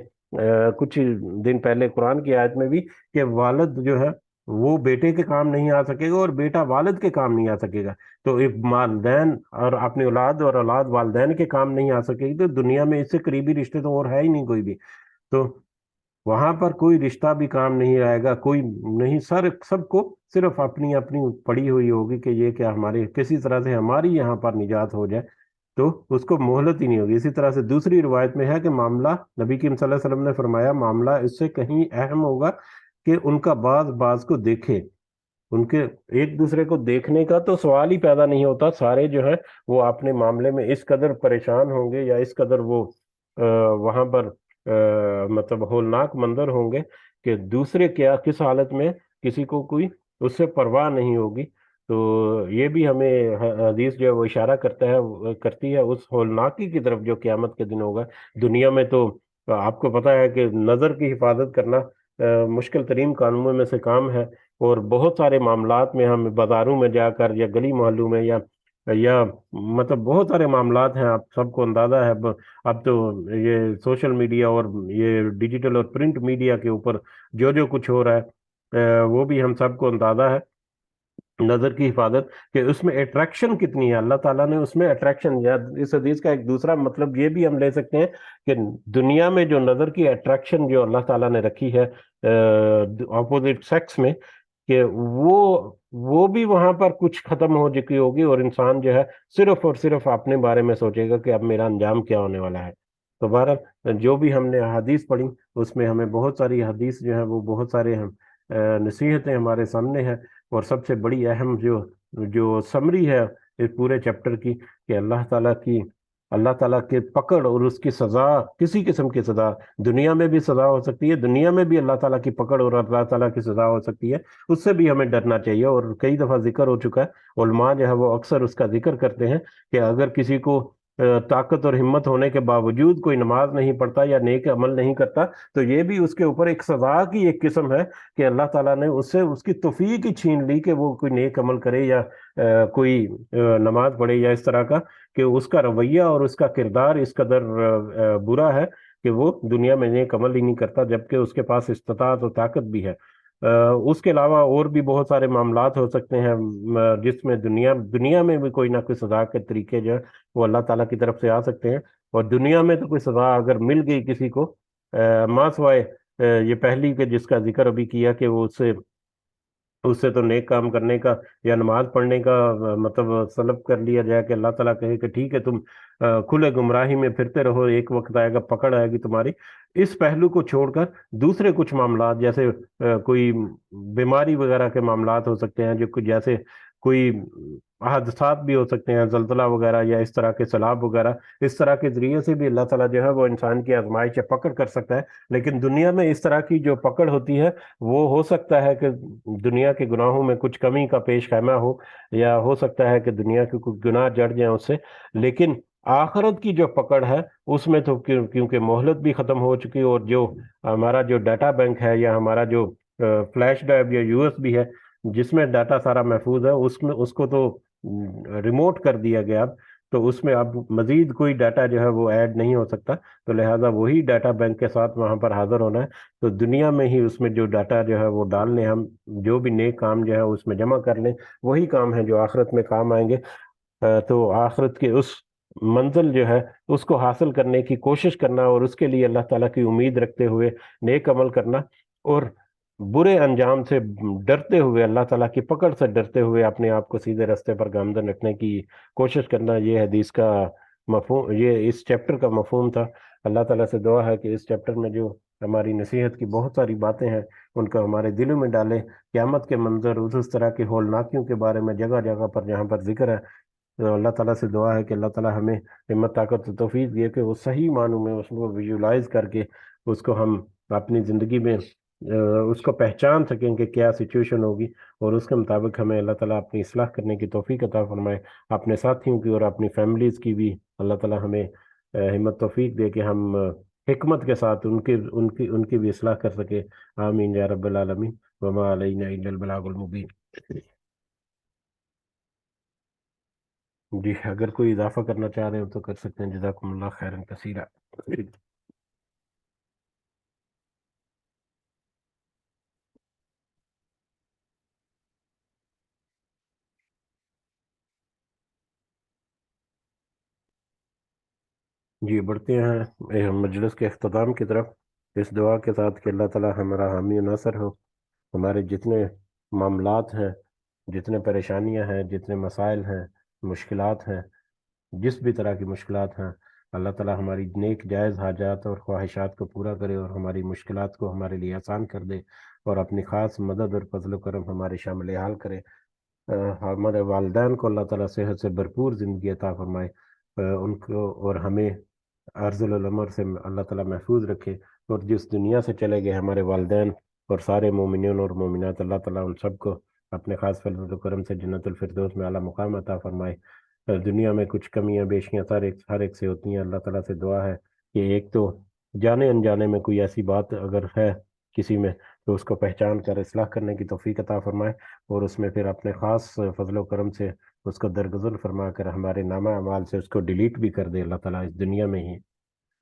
کچھ دن پہلے قرآن کی آیت میں بھی، کہ والد جو ہے وہ بیٹے کے کام نہیں آ سکے گا اور بیٹا والد کے کام نہیں آ سکے گا، تو ایک والدین اور اپنی اولاد اور اولاد والدین کے کام نہیں آ سکے گی، تو دنیا میں اس سے قریبی رشتے تو اور ہے ہی نہیں کوئی بھی۔ تو وہاں پر کوئی رشتہ بھی کام نہیں آئے گا، کوئی نہیں، سب کو صرف اپنی اپنی پڑی ہوئی ہوگی کہ یہ کیا ہمارے کسی طرح سے ہماری یہاں پر نجات ہو جائے، تو اس کو مہلت ہی نہیں ہوگی۔ اسی طرح سے دوسری روایت میں ہے کہ معاملہ، نبی کریم صلی اللہ علیہ وسلم نے فرمایا، معاملہ اس سے کہیں اہم ہوگا کہ ان کا بعض کو دیکھے، ان کے ایک دوسرے کو دیکھنے کا تو سوال ہی پیدا نہیں ہوتا، سارے جو ہیں وہ اپنے معاملے میں اس قدر پریشان ہوں گے یا اس قدر وہ وہاں پر مطلب ہولناک منظر ہوں گے کہ دوسرے کیا کس حالت میں، کسی کو کوئی اس سے پرواہ نہیں ہوگی۔ تو یہ بھی ہمیں حدیث جو ہے وہ اشارہ کرتی ہے اس ہولناکی کی طرف جو قیامت کے دن ہوگا۔ دنیا میں تو آپ کو پتہ ہے کہ نظر کی حفاظت کرنا مشکل ترین کاموں میں سے کام ہے، اور بہت سارے معاملات میں ہم بازاروں میں جا کر یا گلی محلوں میں یا مطلب بہت سارے معاملات ہیں، آپ سب کو اندازہ ہے اب تو یہ سوشل میڈیا اور یہ ڈیجیٹل اور پرنٹ میڈیا کے اوپر جو کچھ ہو رہا ہے وہ بھی ہم سب کو اندازہ ہے، نظر کی حفاظت، کہ اس میں اٹریکشن کتنی ہے۔ اللہ تعالیٰ نے اس میں اٹریکشن، یا اس حدیث کا ایک دوسرا مطلب یہ بھی ہم لے سکتے ہیں کہ دنیا میں جو نظر کی اٹریکشن جو اللہ تعالیٰ نے رکھی ہے اپوزٹ سیکس میں، کہ وہ بھی وہاں پر کچھ ختم ہو چکی ہوگی، اور انسان جو ہے صرف اور صرف اپنے بارے میں سوچے گا کہ اب میرا انجام کیا ہونے والا ہے۔ تو بہرحال جو بھی ہم نے حدیث پڑھی اس میں ہمیں بہت ساری حدیث جو ہے وہ بہت سارے نصیحتیں ہمارے سامنے ہیں، اور سب سے بڑی اہم جو سمری ہے اس پورے چیپٹر کی، کہ اللہ تعالیٰ کے پکڑ اور اس کی سزا، کسی قسم کی سزا، دنیا میں بھی سزا ہو سکتی ہے، دنیا میں بھی اللہ تعالیٰ کی پکڑ اور اللہ تعالیٰ کی سزا ہو سکتی ہے، اس سے بھی ہمیں ڈرنا چاہیے۔ اور کئی دفعہ ذکر ہو چکا ہے، علماء جو ہے وہ اکثر اس کا ذکر کرتے ہیں کہ اگر کسی کو طاقت اور ہمت ہونے کے باوجود کوئی نماز نہیں پڑھتا یا نیک عمل نہیں کرتا، تو یہ بھی اس کے اوپر ایک سزا کی ایک قسم ہے کہ اللہ تعالیٰ نے اس سے اس کی توفیق ہی چھین لی کہ وہ کوئی نیک عمل کرے یا کوئی نماز پڑھے یا اس طرح کا، کہ اس کا رویہ اور اس کا کردار اس قدر برا ہے کہ وہ دنیا میں نیک عمل ہی نہیں کرتا، جبکہ اس کے پاس استطاعت اور طاقت بھی ہے۔ اس کے علاوہ اور بھی بہت سارے معاملات ہو سکتے ہیں جس میں دنیا میں بھی کوئی نہ کوئی سزا کے طریقے جو ہے وہ اللہ تعالیٰ کی طرف سے آ سکتے ہیں، اور دنیا میں تو کوئی سزا اگر مل گئی کسی کو ماں سوائے یہ پہلی کے جس کا ذکر ابھی کیا، کہ وہ اس سے تو نیک کام کرنے کا یا نماز پڑھنے کا مطلب سلب کر لیا جائے، کہ اللہ تعالیٰ کہے کہ ٹھیک ہے تم کھلے گمراہی میں پھرتے رہو، ایک وقت آئے گا پکڑ آئے گی تمہاری۔ اس پہلو کو چھوڑ کر دوسرے کچھ معاملات، جیسے کوئی بیماری وغیرہ کے معاملات ہو سکتے ہیں، جیسے کوئی حادثات بھی ہو سکتے ہیں، زلزلہ وغیرہ یا اس طرح کے سیلاب وغیرہ، اس طرح کے ذریعے سے بھی اللہ تعالیٰ جو ہے وہ انسان کی آزمائش یا پکڑ کر سکتا ہے۔ لیکن دنیا میں اس طرح کی جو پکڑ ہوتی ہے وہ ہو سکتا ہے کہ دنیا کے گناہوں میں کچھ کمی کا پیش خیمہ ہو، یا ہو سکتا ہے کہ دنیا کے کچھ گناہ جڑ جائیں اس سے، لیکن آخرت کی جو پکڑ ہے اس میں تو کیونکہ مہلت بھی ختم ہو چکی، اور جو ہمارا جو ڈیٹا بینک ہے یا ہمارا جو فلیش ڈرائیو یا یو ایس بی ہے جس میں ڈاٹا سارا محفوظ ہے، اس کو تو ریموٹ کر دیا گیا اب، تو اس میں اب مزید کوئی ڈاٹا جو ہے وہ ایڈ نہیں ہو سکتا، تو لہٰذا وہی ڈاٹا بینک کے ساتھ وہاں پر حاضر ہونا ہے۔ تو دنیا میں ہی اس میں جو ڈاٹا جو ہے وہ ڈال لیں، ہم جو بھی نیک کام جو ہے اس میں جمع کر لیں، وہی کام ہے جو آخرت میں کام آئیں گے۔ تو آخرت کے اس منزل جو ہے اس کو حاصل کرنے کی کوشش کرنا، اور اس کے لیے اللہ تعالیٰ کی امید رکھتے ہوئے نیک عمل کرنا، اور برے انجام سے ڈرتے ہوئے، اللہ تعالیٰ کی پکڑ سے ڈرتے ہوئے اپنے آپ کو سیدھے راستے پر گامزن رکھنے کی کوشش کرنا، یہ حدیث کا مفہوم، یہ اس چیپٹر کا مفہوم تھا۔ اللہ تعالیٰ سے دعا ہے کہ اس چیپٹر میں جو ہماری نصیحت کی بہت ساری باتیں ہیں ان کو ہمارے دلوں میں ڈالے، قیامت کے منظر اس طرح کی ہولناکیوں کے بارے میں جگہ جگہ پر جہاں پر ذکر ہے، تو اللہ تعالیٰ سے دعا ہے کہ اللہ تعالیٰ ہمیں ہمت، طاقت و توفیق دے کہ وہ صحیح معنوں میں اس کو ویژولائز کر کے اس کو ہم اپنی زندگی میں اس کو پہچان سکیں کہ کیا سچویشن ہوگی، اور اس کے مطابق ہمیں اللہ تعالیٰ اپنی اصلاح کرنے کی توفیق عطا فرمائے، اپنے ساتھیوں کی اور اپنی فیملیز کی بھی اللہ تعالیٰ ہمیں ہمت توفیق دے کہ ہم حکمت کے ساتھ ان کی بھی اصلاح کر سکے۔ آمین یا رب العالمین، وما علینا الا البلاغ المبین۔ جی اگر کوئی اضافہ کرنا چاہ رہے ہو تو کر سکتے ہیں، جزاکم اللہ خیرن کثیرہ۔ جی بڑھتے ہیں مجلس کے اختتام کی طرف، اس دعا کے ساتھ کہ اللہ تعالیٰ ہمارا حامی و ناصر ہو، ہمارے جتنے معاملات ہیں، جتنے پریشانیاں ہیں، جتنے مسائل ہیں، مشکلات ہیں، جس بھی طرح کی مشکلات ہیں، اللہ تعالیٰ ہماری نیک جائز حاجات اور خواہشات کو پورا کرے اور ہماری مشکلات کو ہمارے لیے آسان کر دے، اور اپنی خاص مدد اور فضل و کرم ہمارے شامل حال کرے۔ ہمارے والدین کو اللہ تعالیٰ صحت سے بھرپور زندگی عطا فرمائے، ان کو اور ہمیں ارذل العمر سے اللہ تعالیٰ محفوظ رکھے، اور جس دنیا سے چلے گئے ہمارے والدین اور سارے مومنین اور مومنات، اللہ تعالیٰ ان سب کو اپنے خاص فضل و کرم سے جنت الفردوس میں اعلیٰ مقام عطا فرمائے۔ دنیا میں کچھ کمیاں بیشیاں ہر ایک سے ہوتی ہیں، اللہ تعالیٰ سے دعا ہے کہ ایک تو جانے انجانے میں کوئی ایسی بات اگر ہے کسی میں تو اس کو پہچان کر اصلاح کرنے کی توفیق عطا فرمائے، اور اس میں پھر اپنے خاص فضل و کرم سے اس کو درگزر فرما کر ہمارے نامہ اعمال سے اس کو ڈیلیٹ بھی کر دے اللہ تعالیٰ اس دنیا میں ہی۔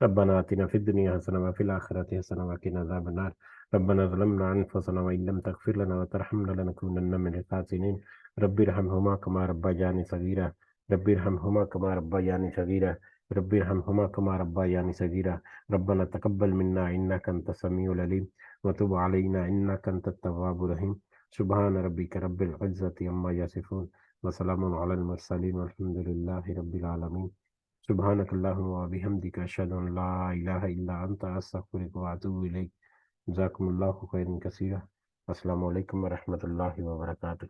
ربنا آتنا في الدنيا حسنة وفي الآخرة حسنة وقنا عذاب النار، ربنا ظلمنا أنفسنا وإن لم تغفر لنا وترحمنا لنكونن من الخاسرين، رب ارحمهما كما ربياني صغيرا، رب ارحمهما كما ربياني صغيرا، رب ارحمهما كما ربياني صغيرا، ربنا تقبل منا إنك أنت السميع العليم وتب علينا إنك أنت التواب الرحيم، سبحان ربك رب العزة عما يصفون وسلام على المرسلين والحمد لله رب العالمين، سبحانك اللهم وبحمدك أشهد أن لا إله إلا أنت أستغفرك وأتوب إليك، جزاكم الله خيرا كثيرا، السلام علیکم ورحمۃ اللہ وبرکاتہ۔